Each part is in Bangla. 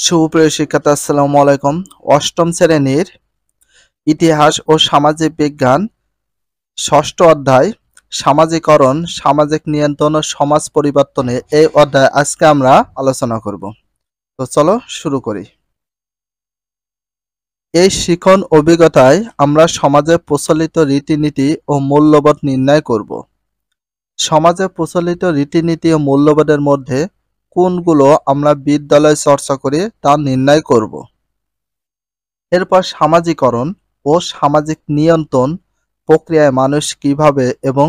সুপ্রিয় শিক্ষার্থী আসসালামু আলাইকুম। অষ্টম শ্রেণীর ইতিহাস ও সামাজিক বিজ্ঞান ষষ্ঠ অধ্যায় সামাজিকরণ, সামাজিক নিয়ন্ত্রণ ও সমাজ পরিবর্তনে এই অধ্যায় আজকে আমরা আলোচনা করব। তো চলো শুরু করি। এই শিখন অভিজ্ঞতায় আমরা সমাজে প্রচলিত রীতিনীতি ও মূল্যবোধ নির্ণয় করব। সমাজে প্রচলিত রীতিনীতি ও মূল্যবোধের মধ্যে কোনগুলো আমরা বিদ্যালয়ে চর্চা করে তা নির্ণয় করব। এরপর সামাজিকরণ ও সামাজিক নিয়ন্ত্রণ প্রক্রিয়ায় মানুষ কিভাবে এবং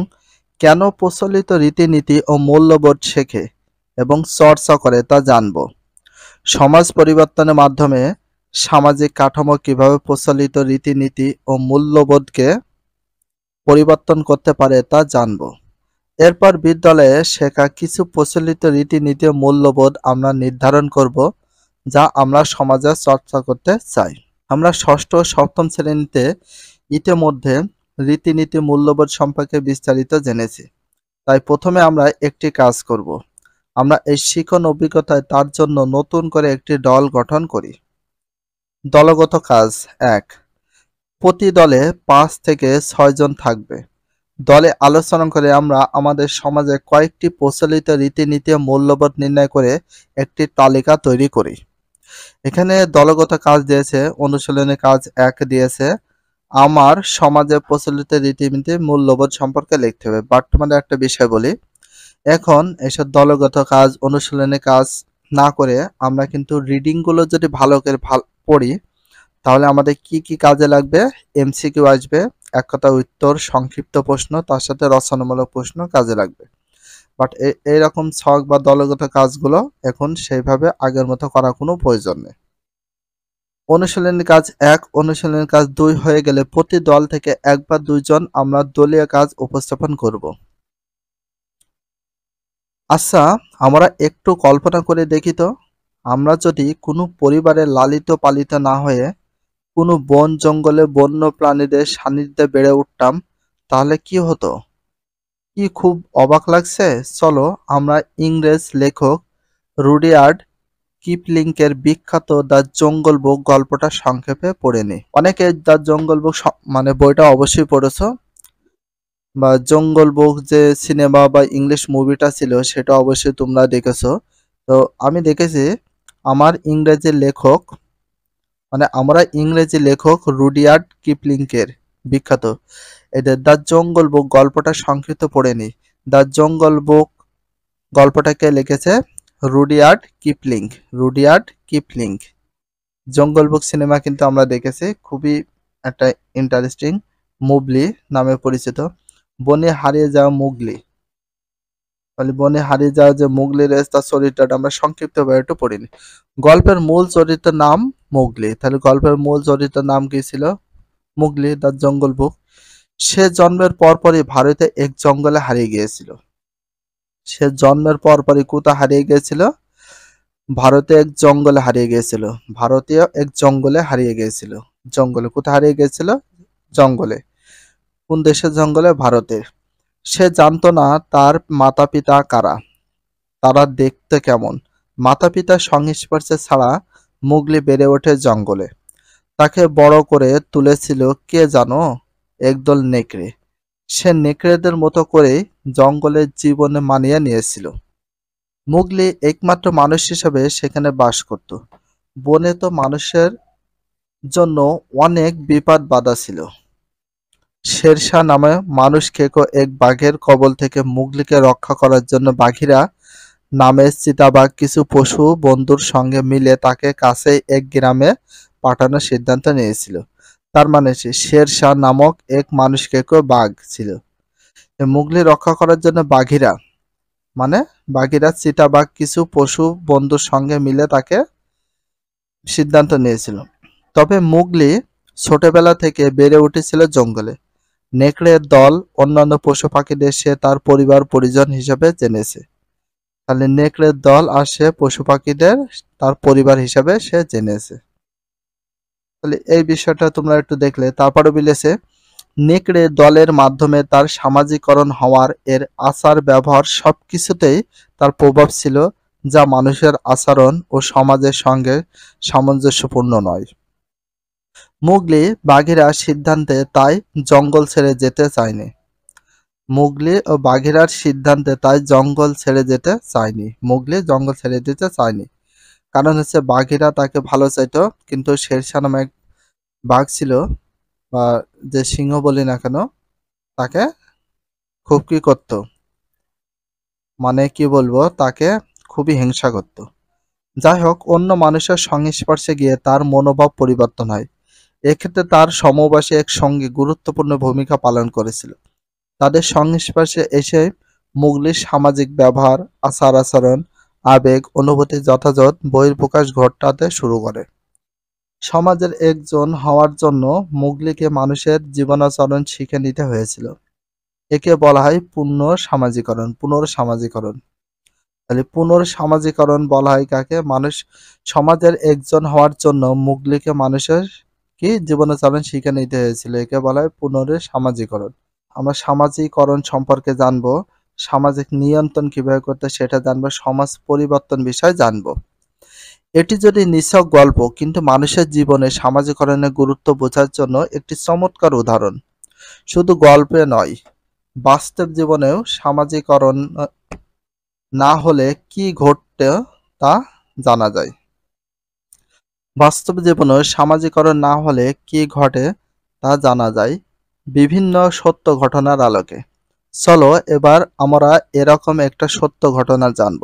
কেন প্রচলিত রীতিনীতি ও মূল্যবোধ শেখে এবং চর্চা করে তা জানব। সমাজ পরিবর্তনের মাধ্যমে সামাজিক কাঠামো কিভাবে প্রচলিত রীতিনীতি ও মূল্যবোধকে পরিবর্তন করতে পারে তা জানব। এরপর বিদ্যালয়ে শেখা কিছু প্রচলিত রীতিনীতি ও মূল্যবোধ আমরা নির্ধারণ করব, যা আমরা সমাজে চর্চা করতে চাই। আমরা ষষ্ঠ ও সপ্তম শ্রেণীতে ইতিমধ্যে রীতিনীতি মূল্যবোধ সম্পর্কে বিস্তারিত জেনেছি। তাই প্রথমে আমরা একটি কাজ করব। আমরা এই শিখন অভিজ্ঞতায় তার জন্য নতুন করে একটি দল গঠন করি। দলগত কাজ ১। প্রতি দলে ৫ থেকে ৬ জন থাকবে। দলে আলোচনা করে আমরা আমাদের সমাজে কয়েকটি প্রচলিত রীতিনীতি ও মূল্যবোধ নির্ণয় করে একটি তালিকা তৈরি করি। এখানে দলগত কাজ দিয়েছে, অনুশীলনী কাজ ১ দিয়েছে, আমার সমাজে প্রচলিত রীতিনীতি মূল্যবোধ সম্পর্কে লিখতে হবে। বর্তমানে একটা বিষয় বলি, এখন এসব দলগত কাজ অনুশীলনী কাজ না করে আমরা কিন্তু রিডিংগুলো যদি ভালো করে পড়ি, তাহলে আমাদের কি কি কাজে লাগবে? এমসিকিউ আসবে, এক কথা উত্তর, সংক্ষিপ্ত প্রশ্ন, তার সাথে রচনামূলক প্রশ্ন কাজে লাগবে। বাট এইরকম ছক বা দলগত কাজগুলো এখন সেইভাবে আগের মতো করার কোনো প্রয়োজন নেই। অনুশীলনী কাজ ১, অনুশীলনী কাজ ২ হয়ে গেলে প্রতি দল থেকে ১ বা ২ জন আমরা দলীয় কাজ উপস্থাপন করব। আচ্ছা, আমরা একটু কল্পনা করে দেখি তো, আমরা যদি কোনো পরিবারে লালিত পালিত না হয়ে কোনো বন জঙ্গলে বন্য প্রাণীদের সান্নিধ্যে বেড়ে উঠতাম, তাহলে কি হতো? কি খুব অবাক লাগছে? চলো আমরা ইংরেজ লেখক রুডিয়ার্ড কিপলিংকের বিখ্যাত দ্য জঙ্গল বুক গল্পটা সংক্ষেপে পড়ে নিই। অনেকে দ্য জঙ্গল বুক মানে বইটা অবশ্যই পড়েছো, বা জঙ্গল বুক যে সিনেমা বা ইংলিশ মুভিটা ছিল সেটা অবশ্যই তোমরা দেখেছো। তো আমি দেখেছি আমার ইংরেজি লেখক, মানে আমরা ইংরেজি লেখক রুডিয়ার্ড কিপলিংকের বিখ্যাত এদের দ্য জঙ্গল বুক গল্পটা সংক্ষিপ্ত পড়ে নিই। দ্য জঙ্গল বুক গল্পটাকে লিখেছে রুডিয়ার্ড কিপলিং। Rudyard Kipling. জঙ্গল বুক সিনেমা কিন্তু আমরা দেখেছি, খুবই একটা ইন্টারেস্টিং মুগলি নামে পরিচিত। বনে হারিয়ে যাওয়া মুগলি, তাহলে বনে হারিয়ে যাওয়া যে মুগলি রেস, তার চরিত্রটা আমরা সংক্ষিপ্তভাবে একটু পড়িনি। গল্পের মূল চরিত্রের নাম মুগলি, তাহলে গল্পের মূল চরিত্রের নাম কি ছিল? মুগলি, দ্য জঙ্গল বুক। সে জন্মের পরপরই ভারতে এক জঙ্গলে হারিয়ে গিয়েছিল। সে জন্মের পরপরই কোথায় হারিয়ে গিয়েছিল? ভারতে এক জঙ্গলে হারিয়ে গিয়েছিল। ভারতীয় এক জঙ্গলে হারিয়ে গিয়েছিল। জঙ্গলে কোথায় হারিয়ে গিয়েছিল? জঙ্গলে। কোন দেশের জঙ্গলে? ভারতের। সে জানতো না তার মাতা পিতা কারা, তারা দেখতে কেমন। মাতা পিতার সংস্পর্শে ছাড়া মুগলি বেড়ে ওঠে জঙ্গলে। তাকে বড় করে তুলেছিল কে জানো? একদল নেকড়ে। সে নেকড়েদের মতো করেই জঙ্গলের জীবনে মানিয়ে নিয়েছিল। মুগলি একমাত্র মানুষ হিসেবে সেখানে বাস করত। বনে তো মানুষের জন্য অনেক বিপদ বাধা ছিল। শেরশাহ নামে মানুষ খেকো এক বাঘের কবল থেকে মুগলিকে রক্ষা করার জন্য বাঘিরা নামে চিতাবাঘ কিছু পশু বন্ধুর সঙ্গে মিলে তাকে কাছেই এক গ্রামে পাঠানোর সিদ্ধান্ত নিয়েছিল। তার মানে শেরশাহ নামক এক মানুষ খেকো বাঘ ছিল। মুগলি রক্ষা করার জন্য বাঘিরা চিতাবাঘ কিছু পশু বন্ধুর সঙ্গে মিলে তাকে সিদ্ধান্ত নিয়েছিল। তবে মুগলি ছোটবেলা থেকে বেড়ে উঠেছিল জঙ্গলে। নেকড়ের দল, অন্যান্য পশু পাখিদের সে তার পরিবার পরিজন হিসেবে জেনেছে। তাহলে নেকড়ের দল আর সে পশু পাখিদের তার পরিবার হিসেবে সে জেনেছে। তাহলে এই বিষয়টা তোমরা একটু দেখলে। তারপরে বলেছে নেকড়ে দলের মাধ্যমে তার সামাজিকরণ হওয়ার, এর আচার ব্যবহার সবকিছুতেই তার প্রভাব ছিল যা মানুষের আচরণ ও সমাজের সঙ্গে সামঞ্জস্যপূর্ণ নয়। মোগলি বাঘেরা সিদ্ধান্তে তাই জঙ্গল ছেড়ে যেতে চায়নি। মোগলি ও বাঘেরার সিদ্ধান্তে তাই জঙ্গল ছেড়ে যেতে চায়নি। মোগলি জঙ্গল ছেড়ে দিতে চায়নি। কারণ হচ্ছে বাঘেরা তাকে ভালো চাইতো, কিন্তু শেরশাহ নামে এক বাঘ ছিল, বা যে সিংহ বলি না কেন, তাকে খুব কি করত, মানে কি বলবো, তাকে খুবই হিংসা করত। যাই হোক, অন্য মানুষের সংস্পর্শে গিয়ে তার মনোভাব পরিবর্তন হয়। এক্ষেত্রে তার সমবয়সী এক সঙ্গী গুরুত্বপূর্ণ ভূমিকা পালন করেছিল। তাদের সংস্পর্শে এসে মুগলির সামাজিক ব্যবহার, আচার-আচরণ, আবেগ, অনুভূতি যথাযথ বহিঃপ্রকাশ ঘটাতে শুরু করে। সমাজের একজন হওয়ার জন্য মুগলিকে মানুষের জীবনাচরণ শিখে নিতে হয়েছিল। একে বলা হয় পুনঃসামাজিকরণ। পুনঃসামাজিকরণ তাহলে পুনঃসামাজিকরণ বলা হয় কাকে? মানুষ সমাজের একজন হওয়ার জন্য মুগলিকে মানুষের কি জীবনাচরণ শিখে নিতে হয়েছিল, একে বলা হয় পুনঃসামাজিকরণ। আমরা সামাজিকরণ সম্পর্কে জানবো, সামাজিক নিয়ন্ত্রণ কিভাবে করতে সেটা জানবো, সমাজ পরিবর্তন বিষয় জানবো। এটি যদি নিছক গল্প, কিন্তু মানুষের জীবনে সামাজিকরণের গুরুত্ব বোঝার জন্য একটি চমৎকার উদাহরণ। শুধু গল্পে নয়, বাস্তব জীবনেও সামাজিকরণ না হলে কি ঘটতে তা জানা যায়। বাস্তব জীবনেও সামাজিকরণ না হলে কি ঘটে তা জানা যায় বিভিন্ন সত্য ঘটনার আলোকে। চলো এবার আমরা এরকম একটা সত্য ঘটনা জানব।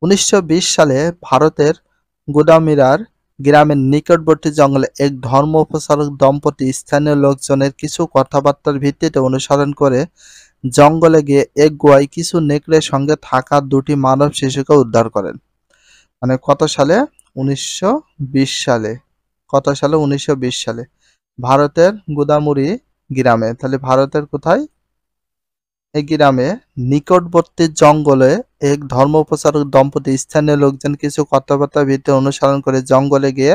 1920 সালে ভারতের গুদামিরার গ্রামের নিকটবর্তী জঙ্গলে এক ধর্মপ্রচারক দম্পতি স্থানীয় লোকজনের কিছু কথাবার্তার ভিত্তিতে অনুসরণ করে জঙ্গলে গিয়ে এক গুহায় কিছু নেকড়ের সঙ্গে থাকা দুটি মানব শিশুকে উদ্ধার করেন। মানে কত সালে? 1920 সালে। কত সালে? 1920 সালে। ভারতের গুদামুরি গ্রামে। তাহলে ভারতের কোথায়? এই গ্রামে নিকটবর্তী জঙ্গলে এক ধর্মপ্রচারক দম্পতি স্থানীয় লোকজন কিছু কথাবার্তার ভিত্তিতে অনুসরণ করে জঙ্গলে গিয়ে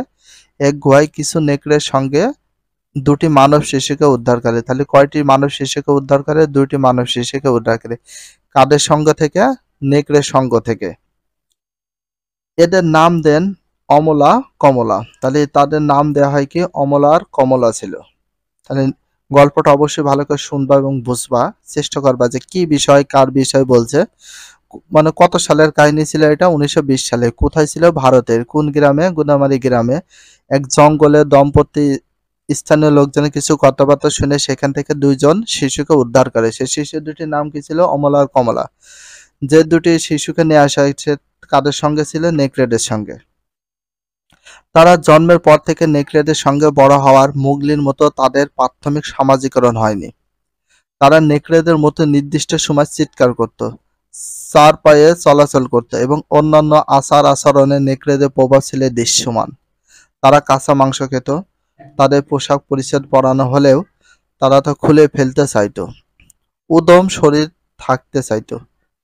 এক গুহায় কিছু নেকড়ের সঙ্গে দুটি মানব শিশুকে উদ্ধার করে। তাহলে কয়টি মানব শিশুকে উদ্ধার করে? দুইটি মানব শিশুকে উদ্ধার করে। কাদের সঙ্গ থেকে? নেকড়ের সঙ্গ থেকে। এদের নাম দেন অমলা, কমলা। তাহলে তাদের নাম দেওয়া হয় কি? অমলা আর কমলা ছিল। তাহলে গল্পটা অবশ্যই ভালো করে শুনবা এবং বুঝবা, চেষ্টা করবা যে কি বিষয়, কার বিষয় বলছে। মানে কত সালের কাহিনী ছিল এটা? 1920 সালে। কোথায় ছিল? ভারতের কোন গ্রামে? গুদামারি গ্রামে এক জঙ্গলে দম্পতি স্থানীয় লোকজনের কিছু কথাবার্তা শুনে সেখান থেকে দুইজন শিশুকে উদ্ধার করে। সেই শিশু দুটির নাম কি ছিল? অমলা আর কমলা। যে দুটি শিশুকে নিয়ে আসা হয়েছে কাদের সঙ্গে ছিল? নেকড়েদের সঙ্গে। তারা জন্মের পর থেকে নেকড়েদের সঙ্গে বড় হওয়ার মুগলির মতো তাদের প্রাথমিক সামাজিকরণ হয়নি। তারা নেকড়েদের মতো নির্দিষ্ট সময় চিৎকার করত, চার পায়ে চলাচল করত এবং অন্যান্য আচার আচরণে নেকড়েদের প্রভাব ছিল দৃশ্যমান। তারা কাঁচা মাংস খেত, তাদের পোশাক পরিচ্ছদ পরানো হলেও তারা তা খুলে ফেলতে চাইতো, উদম শরীর থাকতে চাইতো।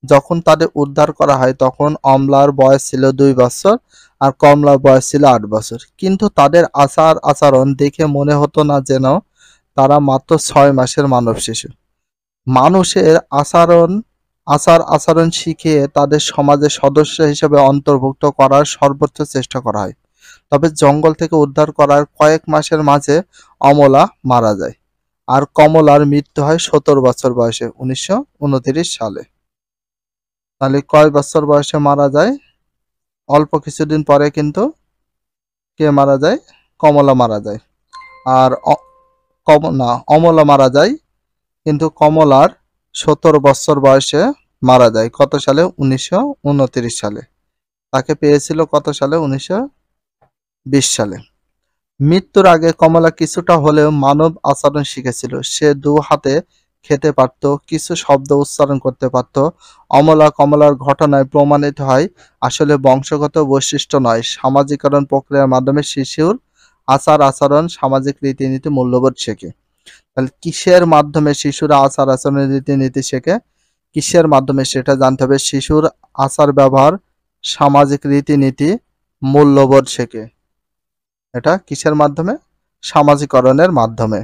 যখন তাদের উদ্ধার করা হয় তখন অমলার বয়স ছিল 2 বছর আর কমলার বয়স ছিল 8 বছর। কিন্তু তাদের আচার আচরণ দেখে মনে হতো না যেন তারা মাত্র 6 মাসের মানব শিশু। মানুষের আচার আচরণ শিখিয়ে তাদের সমাজের সদস্য হিসেবে অন্তর্ভুক্ত করার সর্বোচ্চ চেষ্টা করা হয়। তবে জঙ্গল থেকে উদ্ধার করার কয়েক মাসের মাঝে অমলা মারা যায় আর কমলার মৃত্যু হয় 17 বছর বয়সে 1929 সালে। তাহলে কয় বছর বয়সে মারা যায়? অল্প কিছুদিন পরে কিন্তু কে মারা যায়? কমলা মারা যায়। আর অমলা মারা যায়, কিন্তু কমলার 17 বছর বয়সে মারা যায়। কত সালে? 1929 সালে। তাকে পেয়েছিল কত সালে? 1920 সালে। মৃত্যুর আগে কমলা কিছুটা হলেও মানব আচরণ শিখেছিল। সে 2 হাতে খেতে পারত, কিছু শব্দ উচ্চারণ করতে পারত। কমলার ঘটনায় প্রমাণিত হয় আসলে বংশগত বৈশিষ্ট্য নয়, সামাজিকরণ প্রক্রিয়ার মাধ্যমে শিশুর আচার আচরণ, সামাজিক রীতিনীতি, মূল্যবোধ শেখে। তাহলে কিসের মাধ্যমে শিশুরা আচার আচরণ, রীতিনীতি শেখে? কিসের মাধ্যমে সেটা জানতে হবে। শিশুর আচার ব্যবহার, সামাজিক রীতিনীতি, মূল্যবোধ শেখে। এটা কিসের মাধ্যমে? সামাজিকরণের মাধ্যমে।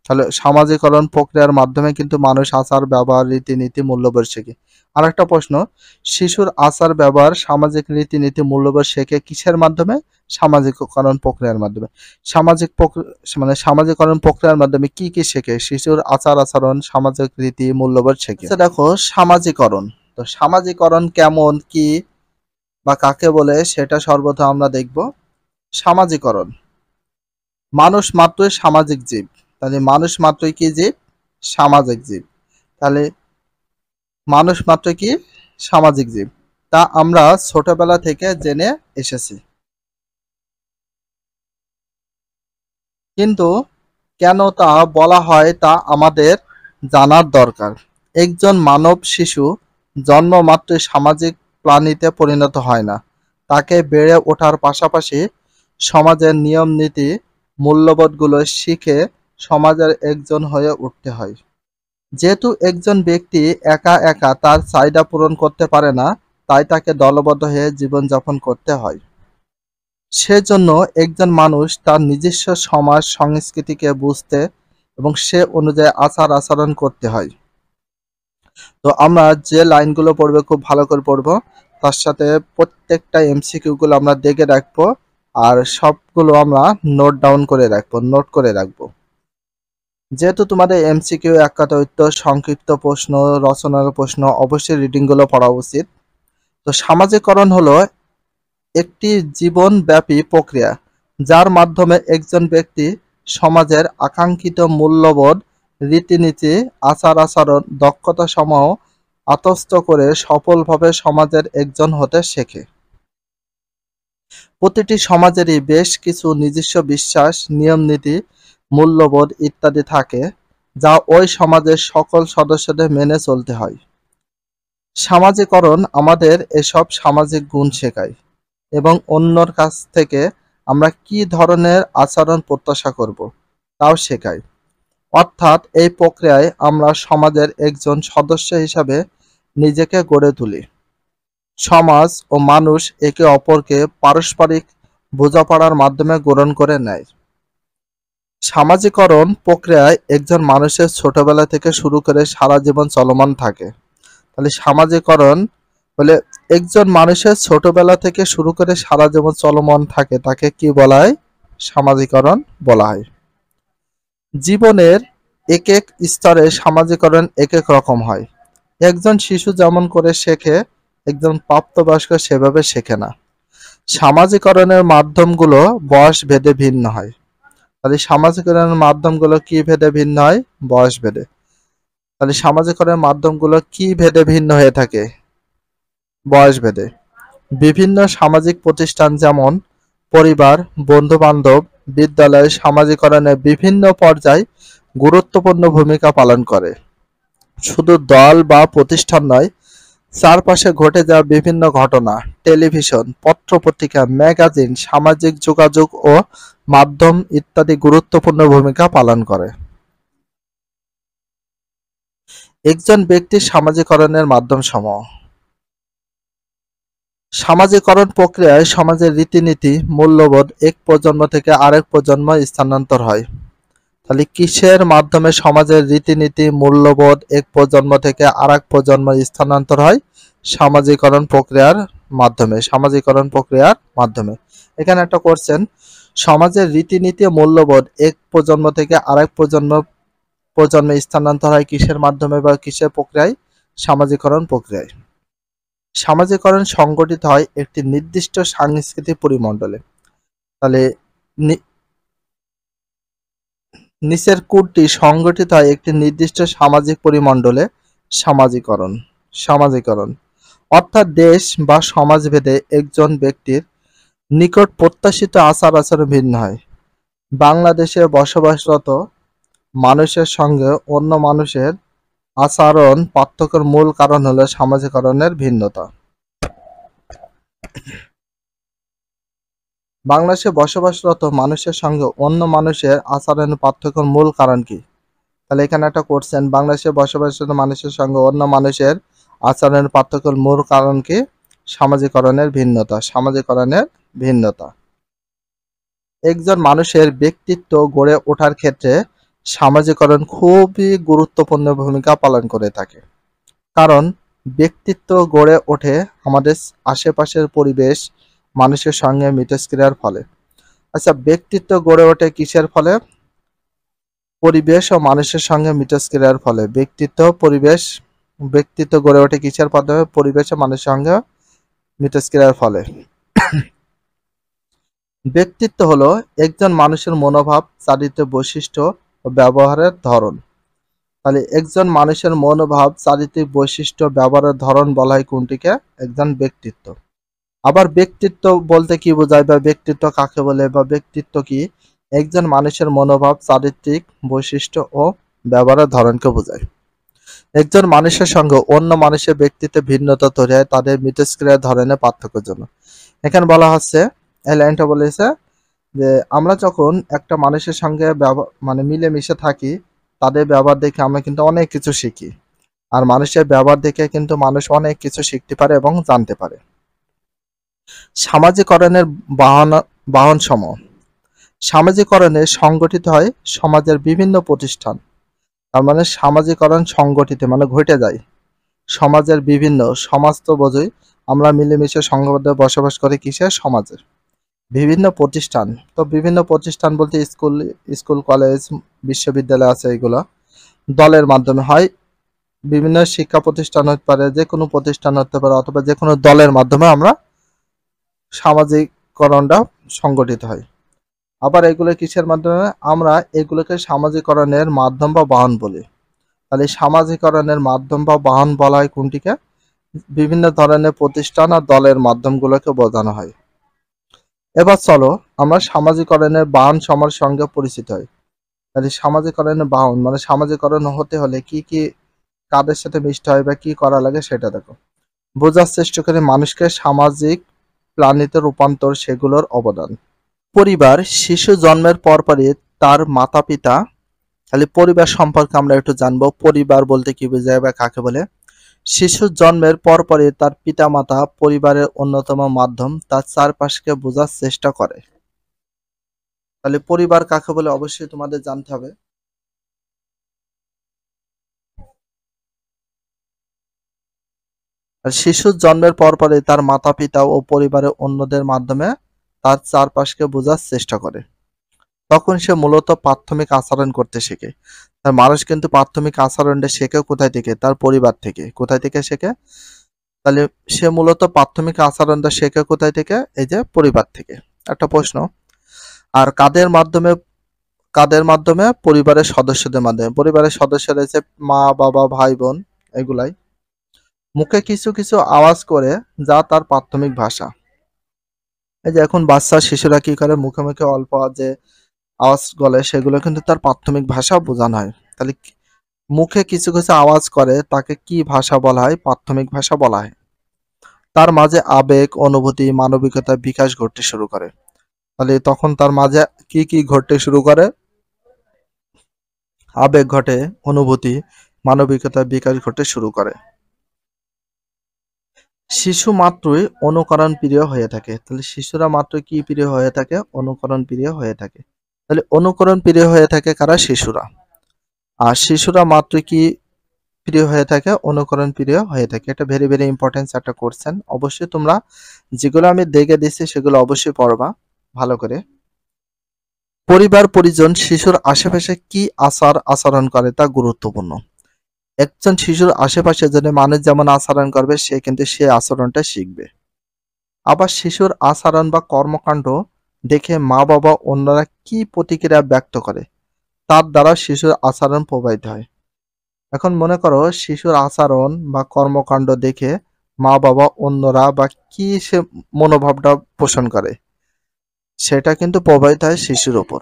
তাহলে সামাজিকরণ প্রক্রিয়ার মাধ্যমে কিন্তু মানুষ আচার ব্যবহার রীতিনীতি মূল্যবোধ শেখে। আরেকটা প্রশ্ন, শিশুর আচার ব্যবহার সামাজিক রীতিনীতি মূল্যবোধ শেখে কিসের মাধ্যমে? সামাজিককরণ প্রক্রিয়ার মাধ্যমে। সামাজিকরণ প্রক্রিয়ার মাধ্যমে কি কি শেখে? শিশুর আচার আচরণ, সামাজিক রীতি মূল্যবোধ শেখে। আচ্ছা দেখো, সামাজিকরণ, তো সামাজিকরণ কেমন, কি বা কাকে বলে সেটা সর্বদা আমরা দেখব। সামাজিকরণ, মানুষ মাত্রই সামাজিক জীব। তাহলে মানুষ মাত্রই কি জীব? সামাজিক জীব। তাহলে মানুষ মাত্রই কি? সামাজিক জীব। তা আমরা ছোটবেলা থেকে জেনে এসেছি। কিন্তু কেন তা বলা হয় তা আমাদের জানার দরকার। একজন মানব শিশু জন্মমাত্রই সামাজিক প্রাণীতে পরিণত হয় না। তাকে বেড়ে ওঠার পাশাপাশি সমাজের নিয়ম নীতি মূল্যবোধগুলো শিখে সমাজের একজন হয়ে উঠতে হয়। যেহেতু একজন ব্যক্তি একা একা তার চাহিদা পূরণ করতে পারে না, তাই তাকে দলবদ্ধ হয়ে জীবনযাপন করতে হয়। সেজন্য একজন মানুষ তার নিজস্ব সমাজ সংস্কৃতিকে বুঝতে এবং সে অনুযায়ী আচার আচরণ করতে হয়। তো আমরা যে লাইনগুলো পড়বে খুব ভালো করে পড়বো, তার সাথে প্রত্যেকটা এমসিকিউ গুলো আমরা দেখে রাখবো, আর সবগুলো আমরা নোট করে রাখবো। যেহেতু তোমাদের এমসিকিউ, এক কথা উত্তর, সংক্ষিপ্ত প্রশ্ন, রচনার প্রশ্ন, অবশ্যই রিডিং গুলো পড়া উচিত। তো সামাজিকরণ হলো একটি জীবনব্যাপী প্রক্রিয়া যার মাধ্যমে একজন ব্যক্তি সমাজের আকাঙ্ক্ষিত মূল্যবোধ, রীতিনীতি, আচার আচরণ, দক্ষতা সমূহ আত্মস্থ করে সফলভাবে সমাজের একজন হতে শেখে। প্রতিটি সমাজেরই বেশ কিছু নিজস্ব বিশ্বাস, নিয়ম নীতি, মূল্যবোধ ইত্যাদি থাকে যা ওই সমাজের সকল সদস্যদের মেনে চলতে হয়। সামাজিকরণ আমাদের এসব সামাজিক গুণ শেখায় এবং অন্যর কাছ থেকে আমরা কি ধরনের আচরণ প্রত্যাশা করব তাও শেখায়। অর্থাৎ এই প্রক্রিয়ায় আমরা সমাজের একজন সদস্য হিসাবে নিজেকে গড়ে তুলি। সমাজ ও মানুষ একে অপরকে পারস্পরিক বোঝাপড়ার মাধ্যমে গ্রহণ করে নেয়। সামাজিকরণ প্রক্রিয়ায় একজন মানুষের ছোটবেলা থেকে শুরু করে সারা জীবন চলমান থাকে। তাহলে সামাজিকরণ বলে একজন মানুষের ছোটবেলা থেকে শুরু করে সারা জীবন চলমান থাকে, তাকে কি বলা হয়? সামাজিকরণ বলা হয়। জীবনের এক এক স্তরে সামাজিকরণ এক এক রকম হয়। একজন শিশু যেমন করে শেখে, একজন প্রাপ্তবয়স্ক সেভাবে শেখে না। সামাজিকরণের মাধ্যমগুলো বয়স ভেদে ভিন্ন হয়। তাহলে সামাজিকরণের মাধ্যমগুলো কি ভেদে ভিন্ন হয়? বয়স ভেদে। তাহলে সামাজিকরণের মাধ্যমগুলো কি ভেদে ভিন্ন হয়ে থাকে? বয়স ভেদে। বিভিন্ন সামাজিক প্রতিষ্ঠান যেমন পরিবার, বন্ধু-বান্ধব, বিদ্যালয় সামাজিকরণের বিভিন্ন পর্যায়ে গুরুত্বপূর্ণ ভূমিকা পালন করে। শুধু দল বা প্রতিষ্ঠান নয়, চারপাশে ঘটে যাওয়া বিভিন্ন ঘটনা, টেলিভিশন, পত্র-পত্রিকা, ম্যাগাজিন, সামাজিক যোগাযোগ ও মাধ্যম ইত্যাদি গুরুত্বপূর্ণ ভূমিকা পালন করে। একজন ব্যক্তির সামাজিকরণের মাধ্যমসমূহ। সামাজিকরণ প্রক্রিয়ায় সমাজের রীতিনীতি, মূল্যবোধ এক প্রজন্ম থেকে আরেক প্রজন্মে স্থানান্তর হয়। তাহলে কিসের মাধ্যমে সমাজের রীতিনীতি, মূল্যবোধ এক প্রজন্ম থেকে আরেক প্রজন্মে স্থানান্তর হয়? সামাজিকরণ প্রক্রিয়ার মাধ্যমে। সামাজিকরণ প্রক্রিয়ার মাধ্যমে। এখানে একটা কোশ্চেন, সমাজের রীতিনীতি ও মূল্যবোধ এক প্রজন্ম থেকে আরেক প্রজন্মে স্থানান্তর হয় কিসের মাধ্যমে বা কিসের প্রক্রিয়ায়? সামাজিকরণ প্রক্রিয়ায়। সামাজিকরণ সংগঠিত হয় একটি নির্দিষ্ট সাংস্কৃতিক পরিমণ্ডলে। তাহলে নিচের কোনটি সংগঠিত হয় একটি নির্দিষ্ট সামাজিক পরিমণ্ডলে? সামাজিকরণ। সামাজিকরণ অর্থাৎ দেশ বা সমাজভেদে একজন ব্যক্তির নিকট প্রত্যাশিত আচার আচরণ ভিন্ন হয়। বাংলাদেশে বসবাসরত মানুষের সঙ্গে অন্য মানুষের আচরণ পার্থক্যের মূল কারণ হলো সামাজিকরণের ভিন্নতা। বাংলাদেশে বসবাসরত মানুষের সঙ্গে অন্য মানুষের আচরণের পার্থক্যের মূল কারণ কি? তাহলে এখানে একটা কোশ্চেন, বাংলাদেশে বসবাসরত মানুষের সঙ্গে অন্য মানুষের আচরণের পার্থক্যের মূল কারণ কি? সামাজিকরণের ভিন্নতা। সামাজিকরণের ভিন্নতা। একজন মানুষের ব্যক্তিত্ব গড়ে ওঠার ক্ষেত্রে সামাজিকরণ খুবই গুরুত্বপূর্ণ ভূমিকা পালন করে থাকে। কারণ ব্যক্তিত্ব গড়ে ওঠে আমাদের আশেপাশের পরিবেশ মানুষের সঙ্গে মিথস্ক্রিয়ার ফলে। আচ্ছা, ব্যক্তিত্ব গড়ে ওঠে কিসের ফলে? পরিবেশ ও মানুষের সঙ্গে মিথস্ক্রিয়ার ফলে। ব্যক্তিত্ব গড়ে ওঠে কিসের মাধ্যমে? পরিবেশ ও মানুষের সঙ্গে মিথস্ক্রিয়ার ফলে। ব্যক্তিত্ব হলো একজন মানুষের মনোভাব, চারিত্রিক বৈশিষ্ট্য ও ব্যবহারের ধরন। তাহলে একজন মানুষের মনোভাব, চারিত্রিক বৈশিষ্ট্য, ব্যবহারের ধরন বলা হয় কোনটিকে? একজন ব্যক্তিত্ব। আবার ব্যক্তিত্ব বলতে কি বোঝায় বা ব্যক্তিত্ব কাকে বলে বা ব্যক্তিত্ব কি? একজন মানুষের মনোভাব, চারিত্রিক বৈশিষ্ট্য ও ব্যবহারের ধরনকে বোঝায়। একজন মানুষের সঙ্গে অন্য মানুষের ব্যক্তিত্বে ভিন্নতা তৈরি হয় তাদের মিথস্ক্রিয়ার ধরনের পার্থক্যের জন্য। এখানে বলা হচ্ছে, এই লাইনটা বলেছে যে আমরা যখন একটা মানুষের সঙ্গে মানে মিলেমিশে থাকি, তাদের ব্যবহার দেখে আমরা কিন্তু অনেক কিছু শিখি। আর মানুষের ব্যবহার দেখে কিন্তু মানুষ অনেক কিছু শিখতে পারে এবং জানতে পারে। সামাজিকরণের বাহনসমূহ। সামাজিকরণে সংগঠিত হয় সমাজের বিভিন্ন প্রতিষ্ঠান। তার মানে সামাজিকরণ সংগঠিত মানে ঘটে যায় সমাজের বিভিন্ন, সমাজ তো বোঝই আমরা মিলেমিশে সংঘবদ্ধ বসবাস করি কিসের? সমাজের বিভিন্ন প্রতিষ্ঠান। তো বিভিন্ন প্রতিষ্ঠান বলতে স্কুল কলেজ বিশ্ববিদ্যালয় আছে, এগুলো দলের মাধ্যমে হয়। বিভিন্ন শিক্ষা প্রতিষ্ঠান হতে পারে, যে কোনো প্রতিষ্ঠান হতে পারে, অথবা যে কোনো দলের মাধ্যমে আমরা সামাজিকরণটা সংগঠিত হয়। আবার এগুলো কিসের মাধ্যমে? আমরা এগুলোকে সামাজিকরণের মাধ্যম বা বাহন বলি। তাহলে সামাজিকরণের মাধ্যম বা বাহন বলা হয় কোনটিকে? বিভিন্ন ধরনের প্রতিষ্ঠান আর দলের মাধ্যমগুলোকে বোঝানো হয়। এবার চলো আমরা সামাজিকরণের বাহন সমার সঙ্গে পরিচিত হই। তাহলে সামাজিকরণের বাহন মানে সামাজিকরণ হতে হলে কি কি কাদের সাথে মিশতে হয় বা কি করা লাগে সেটা দেখো। বোঝার চেষ্টা করে মানুষকে সামাজিক প্রাণীতে রূপান্তর, সেগুলোর অবদান। পরিবার শিশু জন্মের পরপরই তার মাতা পিতা। তাহলে পরিবার সম্পর্কে আমরা একটু জানবো। পরিবার বলতে কি বোঝায় বা কাকে বলে? শিশু জন্মের পরপরই তার পিতামাতা পরিবারের অন্যতম মাধ্যম, তার চারপাশকে বোঝার চেষ্টা করে। তাহলে পরিবার কাকে বলে অবশ্যই তোমাদের জানতে হবে। আর শিশুর জন্মের পরপরই তার মাতা পিতা ও পরিবারের অন্যদের মাধ্যমে তার চারপাশকে বোঝার চেষ্টা করে। তখন সে মূলত প্রাথমিক আচরণ করতে শেখে। তার মানুষ কিন্তু প্রাথমিক আচরণটা শেখে কোথায় থেকে? তার পরিবার থেকে। কোথায় থেকে শেখে? তাহলে সে মূলত প্রাথমিক আচরণটা শেখে কোথায় থেকে? এই যে পরিবার থেকে। একটা প্রশ্ন, আর কাদের মাধ্যমে? পরিবারের সদস্যদের মাধ্যমে। পরিবারের সদস্য রয়েছে মা, বাবা, ভাই, বোন, এগুলাই। মুখে কিছু কিছু আওয়াজ করে, যা তার প্রাথমিক ভাষা। এই যে এখন বাচ্চা শিশুরা কি করে? মুখে মুখে অল্প যে আওয়াজ বলে, সেগুলো কিন্তু তার প্রাথমিক ভাষা বোঝানো হয়। তাহলে মুখে কিছু কিছু আওয়াজ করে, তাকে কি ভাষা বলা হয়? প্রাথমিক ভাষা বলা হয়। তার মাঝে আবেগ, অনুভূতি, মানবিকতা বিকাশ ঘটতে শুরু করে। তাহলে তখন তার মাঝে কি কি ঘটতে শুরু করে? আবেগ ঘটে, অনুভূতি, মানবিকতা বিকাশ ঘটতে শুরু করে। শিশু মাত্রই অনুকরণ প্রিয় হয়ে থাকে। তাহলে শিশুরা মাত্র কি প্রিয় হয়ে থাকে? অনুকরণ প্রিয় হয়ে থাকে। তাহলে অনুকরণ প্রিয় হয়ে থাকে কারা? শিশুরা। আর শিশুরা মাত্র কি প্রিয় হয়ে থাকে? অনুকরণ প্রিয় হয়ে থাকে। এটা ভেরি ভেরি ইম্পর্টেন্ট একটা কোশ্চেন। অবশ্যই তোমরা যেগুলো আমি দেখে দিচ্ছি সেগুলো অবশ্যই পড়বা ভালো করে। পরিবার পরিজন শিশুর আশেপাশে কি আচরণ করে তা গুরুত্বপূর্ণ। একজন শিশুর আশেপাশে যদি মানুষ যেমন আচরণ করবে, সে কিন্তু সে আচরণটা শিখবে। আবার শিশুর আচরণ বা কর্মকাণ্ড দেখে মা বাবা অন্যরা কি প্রতিক্রিয়া ব্যক্ত করে, তার দ্বারা শিশুর আচরণ প্রভাবিত হয়। এখন মনে করো শিশুর আচরণ বা কর্মকাণ্ড দেখে মা বাবা অন্যরা বা কি সে মনোভাবটা পোষণ করে, সেটা কিন্তু প্রভাবিত হয় শিশুর ওপর।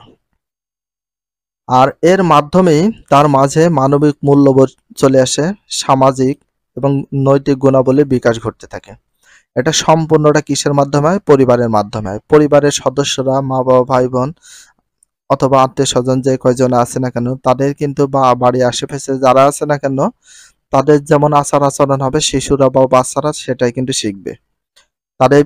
আর এর মাধ্যমেই তার মাঝে মানবিক মূল্যবোধ চলে আসে, সামাজিক এবং নৈতিক গুণাবলী বিকাশ ঘটতে থাকে। এটা সম্পূর্ণটা কিসের মাধ্যমে হয়? পরিবারের মাধ্যমে হয়। পরিবারের সদস্যরা, মা বাবা, ভাই বোন অথবা আত্মীয় স্বজন যে কয়জন আছে না কেন, তাদের কিন্তু বা বাড়ির আশেপাশে যারা আছে না কেন, তাদের যেমন আচার আচরণ হবে শিশুরা বা বাচ্চারা সেটাই কিন্তু শিখবে। তাদের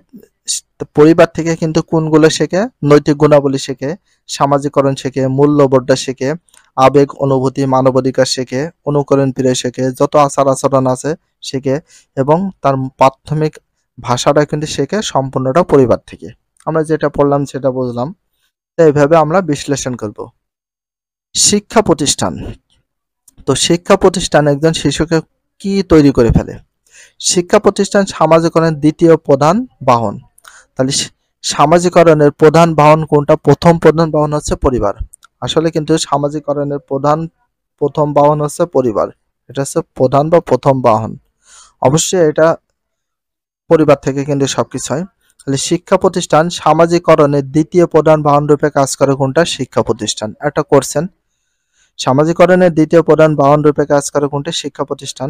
তো পরিবার থেকে কিন্তু কোনগুলো শেখে? নৈতিক গুণাবলী শেখে, সামাজিকরণ শেখে, মূল্যবোধটা শেখে, আবেগ অনুভূতি মানবাধিকার শেখে, অনুকরণ প্রিয় শেখে, যত আচার আচরণ আছে শেখে, এবং তার প্রাথমিক ভাষাটা কিন্তু শেখে সম্পূর্ণটা পরিবার থেকে। আমরা যেটা পড়লাম সেটা বুঝলাম। তো এইভাবে আমরা বিশ্লেষণ করব। শিক্ষা প্রতিষ্ঠান। তো শিক্ষা প্রতিষ্ঠান একজন শিশুকে কি তৈরি করে ফেলে? শিক্ষা প্রতিষ্ঠান সামাজিকরণের দ্বিতীয় প্রধান বাহন। তাহলে সামাজিকরণের প্রধান বাহন কোনটা? প্রথম প্রধান বাহন হচ্ছে পরিবার। আসলে কিন্তু সামাজিকরণের প্রথম বাহন হচ্ছে পরিবার। এটা হচ্ছে প্রধান বা প্রথম বাহন। অবশ্যই এটা পরিবার থেকে কিন্তু সবকিছু হয়। তাহলে শিক্ষা প্রতিষ্ঠান সামাজিকরণের দ্বিতীয় প্রধান বাহন রূপে কাজ করে কোনটা? শিক্ষা প্রতিষ্ঠান। একটা করছেন, সামাজিকরণের দ্বিতীয় প্রধান বাহন রূপে কাজ করে কোনটি? শিক্ষা প্রতিষ্ঠান।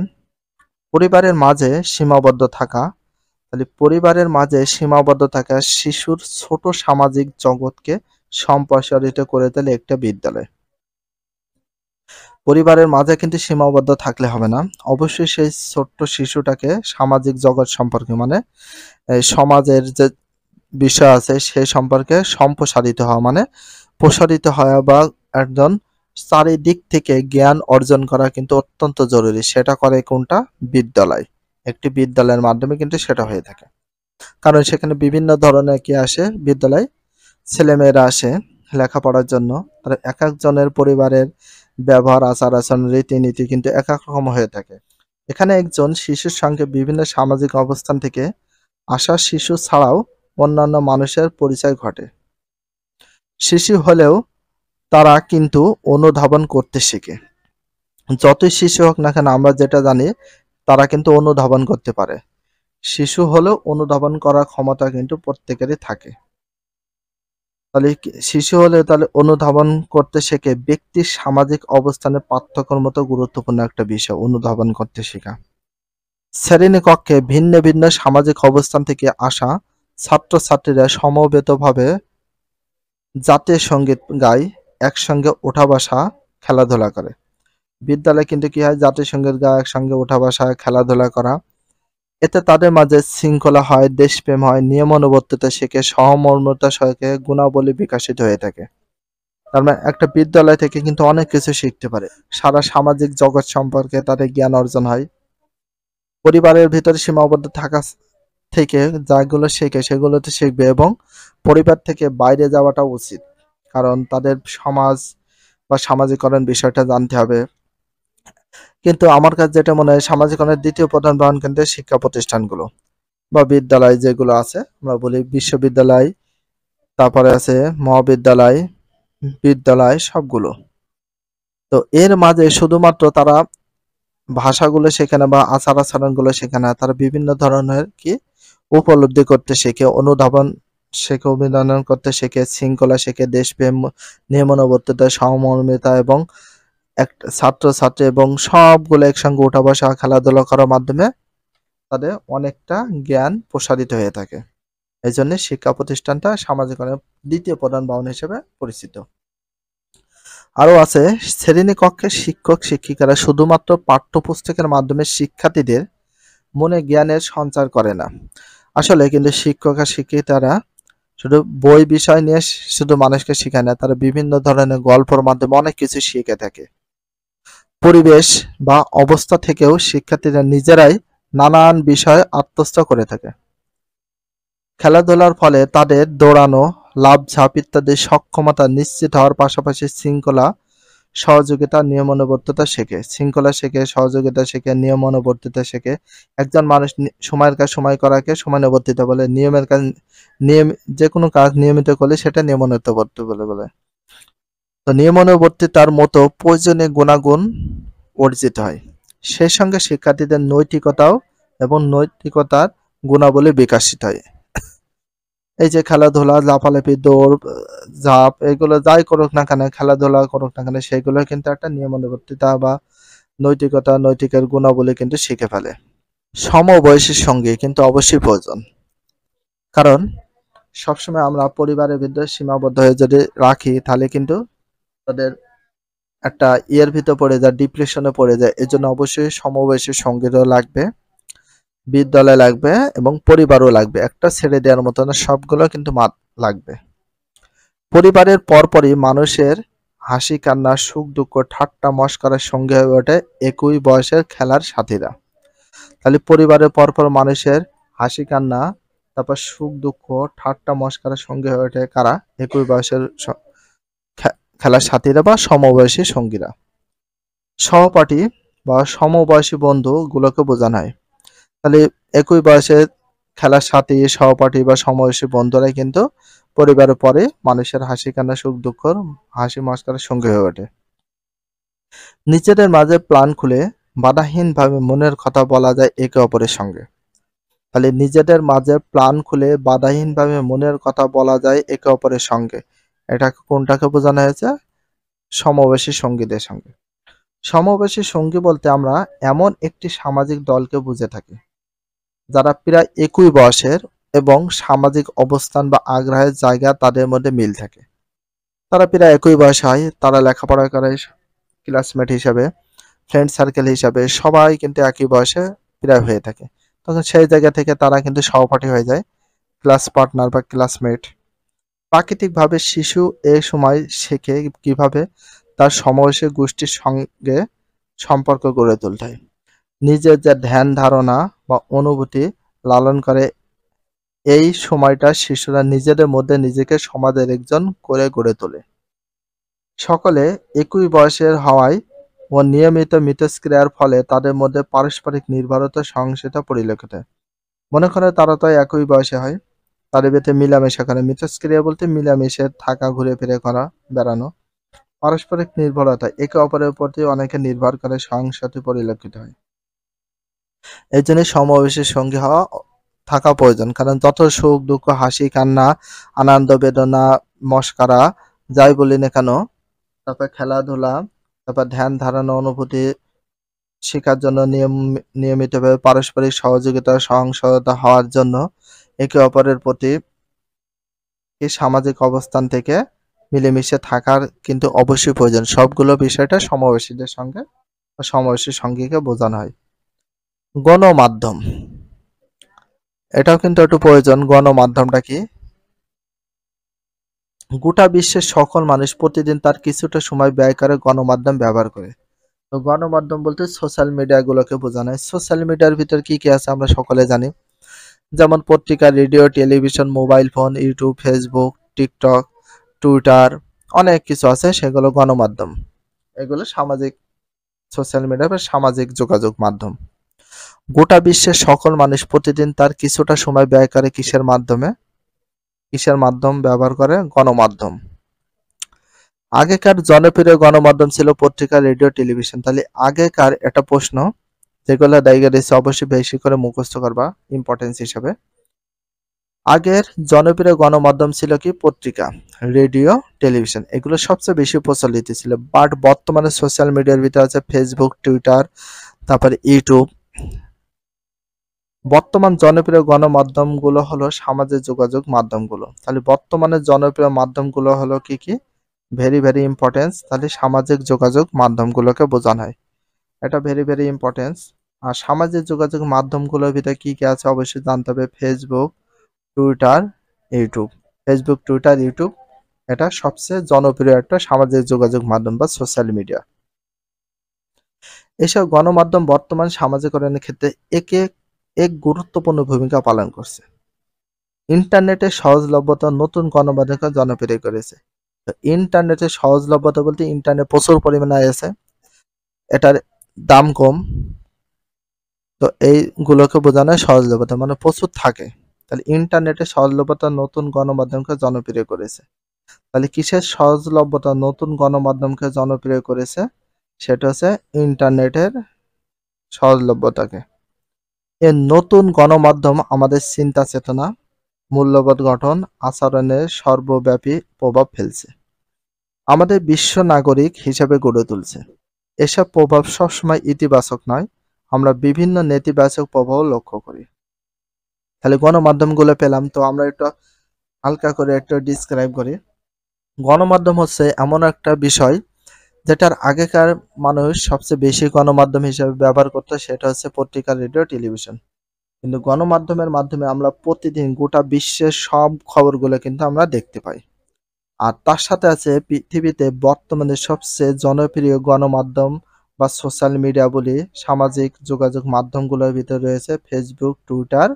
পরিবারের মাঝে সীমাবদ্ধ থাকা। তাহলে পরিবারের মাঝে সীমাবদ্ধ থাকা শিশুর ছোট সামাজিক জগৎকে সম্প্রসারিত করে তোলে একটা বিদ্যালয়। পরিবারের মাঝে কিন্তু সীমাবদ্ধ থাকলে হবে না, অবশ্যই সেই ছোট্ট শিশুটাকে সামাজিক জগৎ সম্পর্কে মানে এই সমাজের যে বিষয় আছে সেই সম্পর্কে সম্প্রসারিত হওয়া, মানে প্রসারিত হওয়া বা একজন চারিদিক থেকে জ্ঞান অর্জন করা কিন্তু অত্যন্ত জরুরি। সেটা করে কোনটা? বিদ্যালয়। একটি বিদ্যালয়ের মাধ্যমে কিন্তু সেটা হয়ে থাকে। কারণ সেখানে বিভিন্ন ধরনের কি আসে? বিদ্যালয় ছেলেমেয়েরা আসে লেখাপড়ার জন্য। আর এক একজনের পরিবারের ব্যবহার আচার আচরণ রীতিনীতি কিন্তু এক এক রকম হয়ে থাকে। এখানে একজন শিশুর সঙ্গে বিভিন্ন সামাজিক অবস্থান থেকে আসা শিশু ছাড়াও অন্যান্য মানুষের পরিচয় ঘটে। শিশু হলেও তারা কিন্তু অনুধাবন করতে শেখে। যতই শিশু হোক না কেন, আমরা যেটা জানি তারা কিন্তু অনুধাবন করতে পারে। শিশু হলেও অনুধাবন করার ক্ষমতা কিন্তু প্রত্যেকেরই থাকে। তাহলে শিশু হলে তাহলে অনুধাবন করতে শেখে ব্যক্তির সামাজিক অবস্থানের পার্থক্যের মতো গুরুত্বপূর্ণ একটা বিষয় অনুধাবন করতে শেখা। শ্রেণীকক্ষে ভিন্ন ভিন্ন সামাজিক অবস্থান থেকে আসা ছাত্রছাত্রীরা সমবেতভাবে জাতীয় সঙ্গীত গায়, একসঙ্গে ওঠা বসা খেলাধুলা করে। বিদ্যালয়ে কিন্তু কি হয়? জাতীয় সঙ্গীত গায়, একসঙ্গে ওঠা বসা খেলাধুলা করা। এতে তাদের মাঝে শৃঙ্খলা হয়, দেশপ্রেম হয়, নিয়মানুবর্তিতা শেখে, সহমর্মিতা শেখে, গুণাবলী বিকশিত হয়ে থাকে। তার মানে একটা বিদ্যালয় থেকে কিন্তু অনেক কিছু শিখতে পারে। সারা সামাজিক জগৎ সম্পর্কে তাদের জ্ঞান অর্জন হয়। পরিবারের ভিতরে সীমাবদ্ধ থাকা থেকে যাগুলো শেখে সেগুলোতে শিখবে, এবং পরিবার থেকে বাইরে যাওয়াটা উচিত। কারণ তাদের সমাজ বা সামাজিকরণ বিষয়টা জানতে হবে। কিন্তু আমার কাছে যেটা মনে হয়, সামাজিকরণের দ্বিতীয় প্রধান বাহন কিন্তু শিক্ষা প্রতিষ্ঠানগুলো বা বিদ্যালয় যেগুলো আছে, আমরা বলি বিশ্ববিদ্যালয়, তারপরে আছে মহাবিদ্যালয়, বিদ্যালয় সবগুলো। তো এর মাঝে শুধুমাত্র তারা ভাষাগুলো শেখে না বা আচার আচরণগুলো শেখে না, তারা বিভিন্ন ধরনের কি উপলব্ধি করতে শেখে, অনুধাবন শেখে, অভিধান করতে শেখে, শৃঙ্খলা শেখে, দেশপ্রেম, নিয়মানুবর্তিতা, সহমর্মিতা, এবং একটা ছাত্রছাত্রী এবং সবগুলো একসঙ্গে উঠা বসা খেলাধুলা করার মাধ্যমে তাদের অনেকটা জ্ঞান প্রসারিত হয়ে থাকে। এই জন্য শিক্ষা প্রতিষ্ঠানটা সামাজিকরণের দ্বিতীয় প্রধান বাহন হিসেবে পরিচিত। আরও আছে, শ্রেণীকক্ষে শিক্ষক শিক্ষিকারা শুধুমাত্র পাঠ্যপুস্তকের মাধ্যমে শিক্ষার্থীদের মনে জ্ঞানের সঞ্চার করে না। আসলে কিন্তু শিক্ষক আর শিক্ষিকারা শুধু বই বিষয় নিয়ে শুধু মানুষকে শেখায় না, তারা বিভিন্ন ধরনের গল্পের মাধ্যমে অনেক কিছু শিখে থাকে। পরিবেশ বা অবস্থা থেকেও শিক্ষার্থীরা নিজেরাই নানান বিষয় আত্মস্থ করে থাকে। খেলাধুলার ফলে তাদের দৌড়ানো, লাফঝাঁপ ইত্যাদি সক্ষমতা নিশ্চিত হওয়ার পাশাপাশি শৃঙ্খলা, সহযোগিতা, নিয়মানুবর্তিতা শেখে। শৃঙ্খলা শেখে, সহযোগিতা শেখে, নিয়মানুবর্তিতা শেখে। একজন মানুষ সময়ের কাজ সময় করাকে সময়ানুবর্তিতা বলে, নিয়মের কাজ নিয়ম, যে কোনো কাজ নিয়মিত করলে সেটা নিয়মানুবর্তিতা বলে। তো নিয়মানুবর্তিতার মতো প্রয়োজনীয় গুণাগুণ অর্জিত হয়। সেই সঙ্গে শিক্ষার্থীদের নৈতিকতাও এবং নৈতিকতার গুণাবলী বিকশিত হয়। এই যে খেলাধুলা, লাফালাফি, দৌড়, ঝাঁপ, এগুলো যাই করুক না কেন, খেলাধুলা করুক না কেন, সেগুলো কিন্তু একটা নিয়মানুবর্তিতা বা নৈতিকতা, নৈতিকের গুণাবলী কিন্তু শিখে ফেলে। সমবয়সীর সঙ্গে কিন্তু অবশ্যই প্রয়োজন। কারণ সবসময় আমরা পরিবারের ভিতরে সীমাবদ্ধ হয়ে যদি রাখি, তাহলে কিন্তু তাদের একটা ইয়ের ভিতর পড়ে যায়, ডিপ্রেশনে পড়ে যায়। এজন্য অবশ্যই সমবয়সী সঙ্গীরও লাগবে। বিদ্যালয় লাগবে এবং পরিবারও লাগবে। একটা ছেড়ে দেওয়ার মতো না, সবগুলো কিন্তু লাগবে। পরিবারের পরপরই মানুষের হাসি কান্না সুখ দুঃখ ঠাট্টা মশকরার সঙ্গে হয়ে ওঠে একই বয়সের খেলার সাথীরা। তাহলে পরিবারের পরপর মানুষের হাসি কান্না, তারপর সুখ দুঃখ ঠাট্টা মশকরার সঙ্গে হয়ে ওঠে কারা? একই বয়সের খেলার সাথীরা বা সমবয়সী সঙ্গীরা। সহপাঠী বা সমবয়সী বন্ধু গুলোকে বোঝানো হয়। তাহলে একই বয়সের খেলার সাথী, সহপাঠী বা সমবয়সী বন্ধুরাই কিন্তু পরিবারের পরে মানুষের হাসি কান্না সুখ দুঃখ হাসি মশকরার সঙ্গী হয়ে ওঠে। নিজেদের মাঝে প্ল্যান খুলে বাধাহীনভাবে মনের কথা বলা যায় একে অপরের সঙ্গে। তাহলে নিজেদের মাঝে প্ল্যান খুলে বাধাহীনভাবে মনের কথা বলা যায় একে অপরের সঙ্গে। এটা কোনটাকে বোঝানো হয়েছে? সমবয়সী সঙ্গীদের সঙ্গে। সমবয়সী সঙ্গী বলতে আমরা এমন একটি সামাজিক দলকে বুঝে থাকি যারা প্রায় একই বয়সের এবং সামাজিক অবস্থান বা আগ্রহের জায়গা তাদের মধ্যে মিল থাকে। তারা প্রায় একই বয়স হয়, তারা লেখাপড়া করে, ক্লাসমেট হিসাবে, ফ্রেন্ড সার্কেল হিসাবে সবাই কিন্তু একই বয়সে প্রায় হয়ে থাকে। তখন সেই জায়গা থেকে তারা কিন্তু সহপাঠী হয়ে যায়, ক্লাস পার্টনার বা ক্লাসমেট। প্রাকৃতিকভাবে শিশু এ সময় শেখে কিভাবে তার সমবয়সী গোষ্ঠীর সঙ্গে সম্পর্ক গড়ে তুলতে হয়। নিজের যে ধ্যান ধারণা বা অনুভূতি লালন করে এই সময়টা শিশুরা নিজেদের মধ্যে নিজেকে সমাজের একজন করে গড়ে তোলে। সকলে একই বয়সের হওয়ায় ও নিয়মিত মিথস্ক্রিয়ার ফলে তাদের মধ্যে পারস্পরিক নির্ভরতা সহিংসতা পরিলক্ষিত হয়। মনে করে তারা তো একই বয়সে হয়, তাদের ভিতরে মিলামেশা করে। মিথস্ক্রিয়া বলতে মিলামিশে থাকা, ঘুরে ফিরে করা, বেড়ানো। পারস্পরিক নির্ভরতা, একে অপরের প্রতি অনেকে নির্ভর করে, সহিংসতা পরিলক্ষিত হয়। এই জন্য সমবয়সী সঙ্গী হওয়া থাকা প্রয়োজন। কারণ যত সুখ দুঃখ হাসি কান্না আনন্দ বেদনা মস্করা যাই বলি না কেন, তারপর খেলাধুলা, তারপর ধ্যান ধারণা অনুভূতি শেখার জন্য নিয়মিতভাবে পারস্পরিক সহযোগিতা সহিংসতা হওয়ার জন্য একে অপরের প্রতি এই সামাজিক অবস্থান থেকে মিলেমিশে থাকার কিন্তু অবশ্যই প্রয়োজন। সবগুলো বিষয়টা সমবয়সীদের সঙ্গে বা সমবয়সী সঙ্গীকে বোঝানো হয়। গণমাধ্যম, এটাও কিন্তু একটু প্রয়োজন। গণমাধ্যমটা কি? গোটা বিশ্বের সকল মানুষ প্রতিদিন তার কিছুটা সময় ব্যয় করে গণমাধ্যম ব্যবহার করে। তো গণমাধ্যম বলতে সোশ্যাল মিডিয়া গুলোকে বোঝানো হয়। সোশ্যাল মিডিয়ার ভিতর কি কি আছে আমরা সকলে জানি, যেমন পত্রিকা, radio, television, mobile phone, YouTube, Facebook, TikTok, Twitter, অনেক কিছু আছে, সেগুলো গণমাধ্যম। এগুলো সামাজিক সোশ্যাল মিডিয়া বা সামাজিক যোগাযোগ মাধ্যম। গোটা বিশ্বের সকল মানুষ প্রতিদিন তার কিছুটা সময় ব্যয় করে কিসের মাধ্যমে? কিসের মাধ্যম ব্যবহার করে? গণমাধ্যম। আগেকার জনপ্রিয় গণমাধ্যম ছিল পত্রিকা, রেডিও, টেলিভিশন। তাহলে আগেকার একটা প্রশ্ন যেগুলো জায়গা দিয়েছে অবশ্যই বেশি করে মুখস্থ করবা ইম্পর্টেন্স হিসাবে। আগের জনপ্রিয় গণমাধ্যম ছিল কি? পত্রিকা, রেডিও, টেলিভিশন, এগুলো সবচেয়ে বেশি প্রচলিত ছিল। বাট বর্তমানে সোশ্যাল মিডিয়ার ভিতরে আছে ফেসবুক, টুইটার, তারপরে ইউটিউব। বর্তমান জনপ্রিয় গণমাধ্যমগুলো হলো সামাজিক যোগাযোগ মাধ্যমগুলো। তাহলে বর্তমানে জনপ্রিয় মাধ্যমগুলো হলো কি কি? Very very importance. তাহলে সামাজিক যোগাযোগ মাধ্যমগুলোকে বোঝানো হয়, এটা ভেরি ভেরি ইম্পর্টেন্স। আর সামাজিক যোগাযোগ মাধ্যমগুলোর ভিতরে কি কি আছে অবশ্যই জানতে হবে। Facebook, Twitter, YouTube. Facebook, Twitter, YouTube এটা সবচেয়ে জনপ্রিয় একটা সামাজিক যোগাযোগ মাধ্যম বা সোশ্যাল মিডিয়া। এসব গণমাধ্যম বর্তমান সামাজিকরণের ক্ষেত্রে এক গুরুত্বপূর্ণ ভূমিকা পালন করছে। ইন্টারনেটের সহজলভ্যতা নতুন গণমাধ্যমকে জনপ্রিয় করেছে। তো ইন্টারনেটের সহজলভ্যতা বলতে ইন্টারনেট প্রচুর পরিমাণে আছে, এটার দাম কম। তো এইগুলোকে বোঝানো সহজলভ্যতা, মানে প্রচুর থাকে। তাহলে ইন্টারনেটের সহজলভ্যতা নতুন গণমাধ্যমকে জনপ্রিয় করেছে। তাহলে কিসের সহজলভ্যতা নতুন গণমাধ্যমকে জনপ্রিয় করেছে? সেটা হচ্ছে ইন্টারনেটের সহজলভ্যতাকে। এর নতুন গণমাধ্যম আমাদের চিন্তা চেতনা, মূল্যবোধ গঠন, আচরণের সর্বব্যাপী প্রভাব ফেলছে, আমাদের বিশ্ব নাগরিক হিসেবে গড়ে তুলছে। এসব প্রভাব সবসময় ইতিবাচক নয়, আমরা বিভিন্ন নেতিবাচক প্রভাব লক্ষ্য করি। তাহলে গণমাধ্যমগুলো পেলাম, তো আমরা একটু হালকা করে একটু ডিসক্রাইব করি। গণমাধ্যম হচ্ছে এমন একটা বিষয় যেটার আগেকার মানুষ সবচেয়ে বেশি গণমাধ্যম হিসেবে ব্যবহার করতো, সেটা হচ্ছে পত্রিকা, রেডিও, টেলিভিশন। কিন্তু গণমাধ্যমের মাধ্যমে আমরা প্রতিদিন গোটা বিশ্বের সব খবরগুলো কিন্তু আমরা দেখতে পাই। আর তার সাথে আছে পৃথিবীতে বর্তমানে সবচেয়ে জনপ্রিয় গণমাধ্যম বা সোশ্যাল মিডিয়া বলি, সামাজিক যোগাযোগ মাধ্যমগুলোর ভিতরে রয়েছে ফেসবুক, টুইটার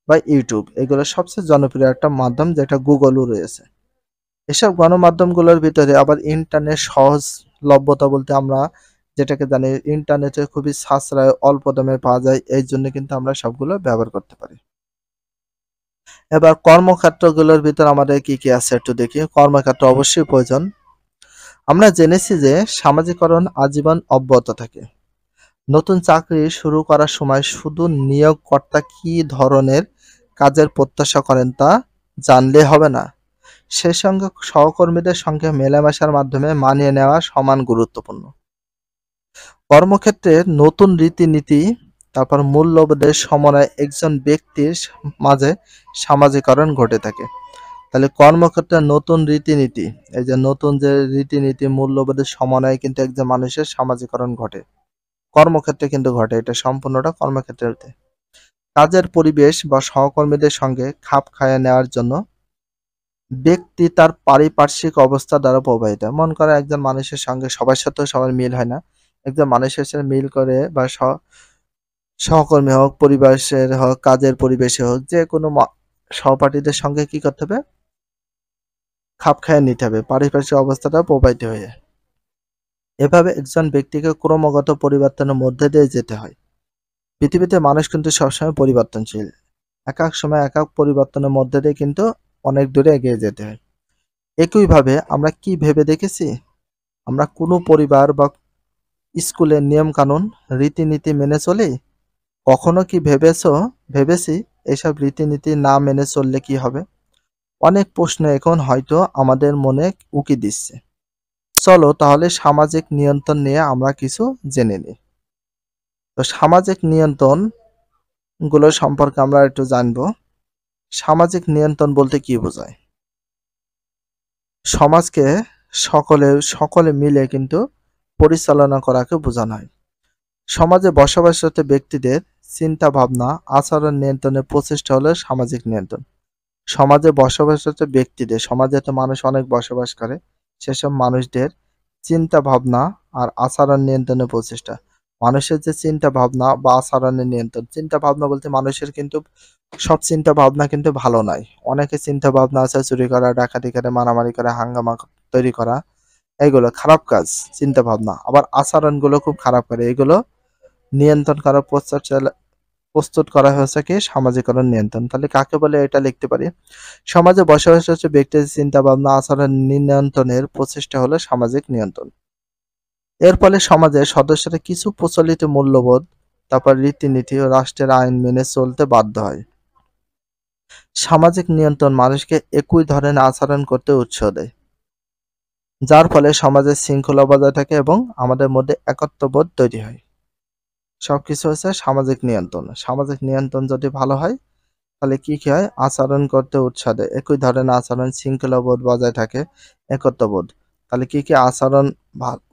বা ইউটিউব। এগুলো সবচেয়ে জনপ্রিয় একটা মাধ্যম, যেটা গুগলও রয়েছে। এসব গণমাধ্যমগুলোর ভিতরে আবার ইন্টারনেট সহজলভ্যতা বলতে আমরা যেটাকে জানি, ইন্টারনেটে খুবই সাশ্রয় অল্প দামে পাওয়া যায়, এই জন্য কিন্তু আমরা সবগুলো ব্যবহার করতে পারি। এবার কর্মক্ষেত্রগুলোর ভিতর আমাদের কি কি আছে একটু দেখি। কর্মক্ষেত্র অবশ্যই প্রয়োজন। আমরা জেনেছি যে সামাজিকরণ আজীবন অব্যাহত থাকে। নতুন চাকরি শুরু করার সময় শুধু নিয়োগকর্তা কী ধরনের কাজের প্রত্যাশা করেন তা জানলে হবে না, সেই সঙ্গে সহকর্মীদের সঙ্গে মেলামেশার মাধ্যমে মানিয়ে নেওয়া সমান গুরুত্বপূর্ণ। কর্মক্ষেত্রে নতুন রীতিনীতি, তারপর মূল্যবোধের সমন্বয়ে একজন ব্যক্তির মাঝে সামাজিকরণ ঘটে থাকে। তাহলে কর্মক্ষেত্রে নতুন রীতিনীতি, এই যে নতুন যে রীতিনীতি মূল্যবোধের সমন্বয়ে কিন্তু একজন মানুষের সামাজিকরণ ঘটে, কর্মক্ষেত্রে কিন্তু ঘটে। এটা সম্পূর্ণটা কর্মক্ষেত্রে। কাজের পরিবেশ বা সহকর্মীদের সঙ্গে খাপ খাইয়ে নেওয়ার জন্য ব্যক্তি তার পারিপার্শ্বিক অবস্থা দ্বারা প্রভাবিত। মন করে একজন মানুষের সঙ্গে সবার সাথেও সবার মিল হয় না। একজন মানুষের সাথে মিল করে বা সহকর্মী হোক, পরিবেশের হোক, কাজের পরিবেশে হোক, যে কোনো সহপাঠীদের সঙ্গে কি করতে হবে, খাপ খাইয়ে নিতে হবে, পারিপার্শ্বিক অবস্থাটা প্রভাবিত হয়ে। এভাবে একজন ব্যক্তিকে ক্রমাগত পরিবর্তনের মধ্যে দিয়ে যেতে হয়। পৃথিবীতে মানুষ কিন্তু সবসময় পরিবর্তনশীল। এক এক সময় এক এক পরিবর্তনের মধ্যে দিয়ে কিন্তু অনেক দূরে এগিয়ে যেতে হয়। একইভাবে আমরা কি ভেবে দেখেছি, আমরা কোনো পরিবার বা স্কুলের নিয়ম কানুন, রীতিনীতি মেনে চলি? কখনো কি ভেবেছি এসব রীতিনীতি না মেনে চললে কি হবে? অনেক প্রশ্ন এখন হয়তো আমাদের মনে উকি দিচ্ছে। চলো তাহলে সামাজিক নিয়ন্ত্রণ নিয়ে আমরা কিছু জেনে নিই। তো সামাজিক নিয়ন্ত্রণ গুলো সম্পর্কে আমরা একটু জানবো। সামাজিক নিয়ন্ত্রণ বলতে কি বোঝায়? সমাজকে সকলে মিলে কিন্তু পরিচালনা করাকে বোঝানো হয়। সমাজে বসবাসরত ব্যক্তিদের চিন্তা ভাবনা, আচরণ নিয়ন্ত্রণের প্রচেষ্টা হলো সামাজিক নিয়ন্ত্রণ। সমাজে বসবাসরত ব্যক্তিদের, সমাজে তো মানুষ অনেক বসবাস করে, সেসব মানুষদের চিন্তা ভাবনা আর আচরণ নিয়ন্ত্রণের প্রচেষ্টা। মানুষের যে চিন্তা ভাবনা বা আচরণের নিয়ন্ত্রণ, চিন্তা ভাবনা বলতে মানুষের কিন্তু সব চিন্তা ভাবনা কিন্তু ভালো নয়। অনেকের চিন্তা ভাবনা আছে চুরি করা, ডাকাতি করা, মারামারি করা, হাঙ্গামা তৈরি করা, এগুলো খারাপ কাজ চিন্তা ভাবনা। আবার আচরণগুলো খুব খারাপ করে, এগুলো নিয়ন্ত্রণ করার প্রস্তুত করা হয়েছে কি সামাজিকরণ নিয়ন্ত্রণ। তাহলে কাকে বলে এটা লিখতে পারি, সমাজে বসবাসরত ব্যক্তির চিন্তা ভাবনা আচরণ নিয়ন্ত্রণের প্রচেষ্টা হলো সামাজিক নিয়ন্ত্রণ। এর ফলে সমাজের সদস্যরা কিছু প্রচলিত মূল্যবোধ, তারপর রীতিনীতি ও রাষ্ট্রের আইন মেনে চলতে বাধ্য হয়। সামাজিক নিয়ন্ত্রণ মানুষকে একই ধরনের আচরণ করতে উৎসাহ দেয়, যার ফলে সমাজের শৃঙ্খলা বজায় থাকে এবং আমাদের মধ্যে একত্ববোধ তৈরি হয়। সবকিছু হচ্ছে সামাজিক নিয়ন্ত্রণ। সামাজিক নিয়ন্ত্রণ যদি ভালো হয় তাহলে কি হয়, আচরণ করতে উৎসাহ দেয়, একই ধরনের আচরণ, শৃঙ্খলাবোধ বজায় থাকে, একত্ববোধ। তাহলে কি আচরণ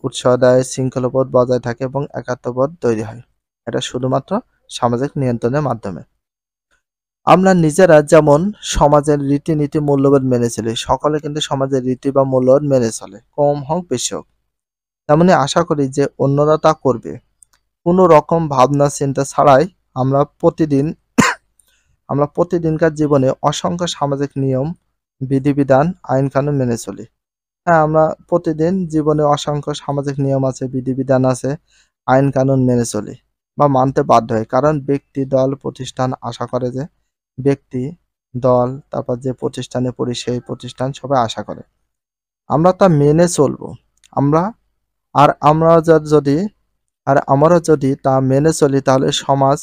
উৎসাহ দেয়, শৃঙ্খলাবোধ বজায় থাকে এবং একাত্মবোধ তৈরি হয়। এটা শুধুমাত্র সামাজিক নিয়ন্ত্রণের মাধ্যমে। আমরা নিজেরা যেমন সমাজের রীতিনীতি মূল্যবোধ মেনে চলি, সকলে কিন্তু সমাজের রীতি বা মূল্যবোধ মেনে চলে, কম হোক বেশি হোক। তেমনি আশা করি যে অন্যরা তা করবে। কোনো রকম ভাবনা চিন্তা ছাড়াই আমরা প্রতিদিনকার জীবনে অসংখ্য সামাজিক নিয়ম, বিধিবিধান, আইন কানুন মেনে চলি। হ্যাঁ, আমরা প্রতিদিন জীবনে অসংখ্য সামাজিক নিয়ম আছে, বিধিবিধান আছে, আইন কানুন মেনে চলি বা মানতে বাধ্য হয়। কারণ ব্যক্তি, দল, প্রতিষ্ঠান আশা করে যে ব্যক্তি, দল, তারপর যে প্রতিষ্ঠানে পড়ি সেই প্রতিষ্ঠান সবাই আশা করে আমরা তা মেনে চলবো। আমরা আর আমরা যদি আমরা যদি তা মেনে চলি তাহলে সমাজ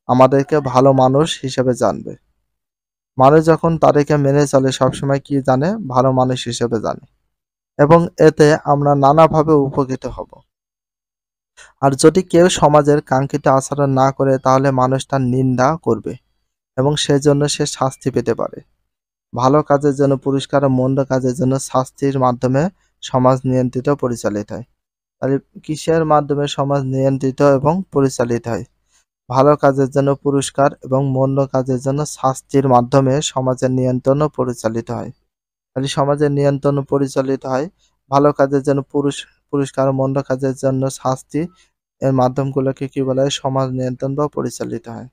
আমাদেরকে ভালো মানুষ হিসেবে জানবে। মানুষ যখন তাদেরকে মেনে চলে সবসময় কি জানে, ভালো মানুষ হিসেবে জানে, এবং এতে আমরা নানাভাবে উপকৃত হব। আর যদি কেউ সমাজের কাঙ্ক্ষিত আচরণ না করে তাহলে মানুষ তার নিন্দা করবে এবং সেজন্য সে শাস্তি পেতে পারে। ভালো কাজের জন্য পুরস্কার ও মন্দ কাজের জন্য শাস্তির মাধ্যমে সমাজ নিয়ন্ত্রিত পরিচালিত হয়। তাহলে কিসের মাধ্যমে সমাজ নিয়ন্ত্রিত এবং পরিচালিত হয়? ভালো কাজের জন্য পুরস্কার এবং মন্দ কাজের জন্য শাস্তির মাধ্যমে সমাজের নিয়ন্ত্রণও পরিচালিত হয়। তাহলে সমাজের নিয়ন্ত্রণ পরিচালিত হয় ভালো কাজের জন্য পুরস্কার, মন্দ কাজের জন্য শাস্তি, এর মাধ্যমগুলোকে কি বলা হয়? সমাজ নিয়ন্ত্রণ বা পরিচালিত হয়।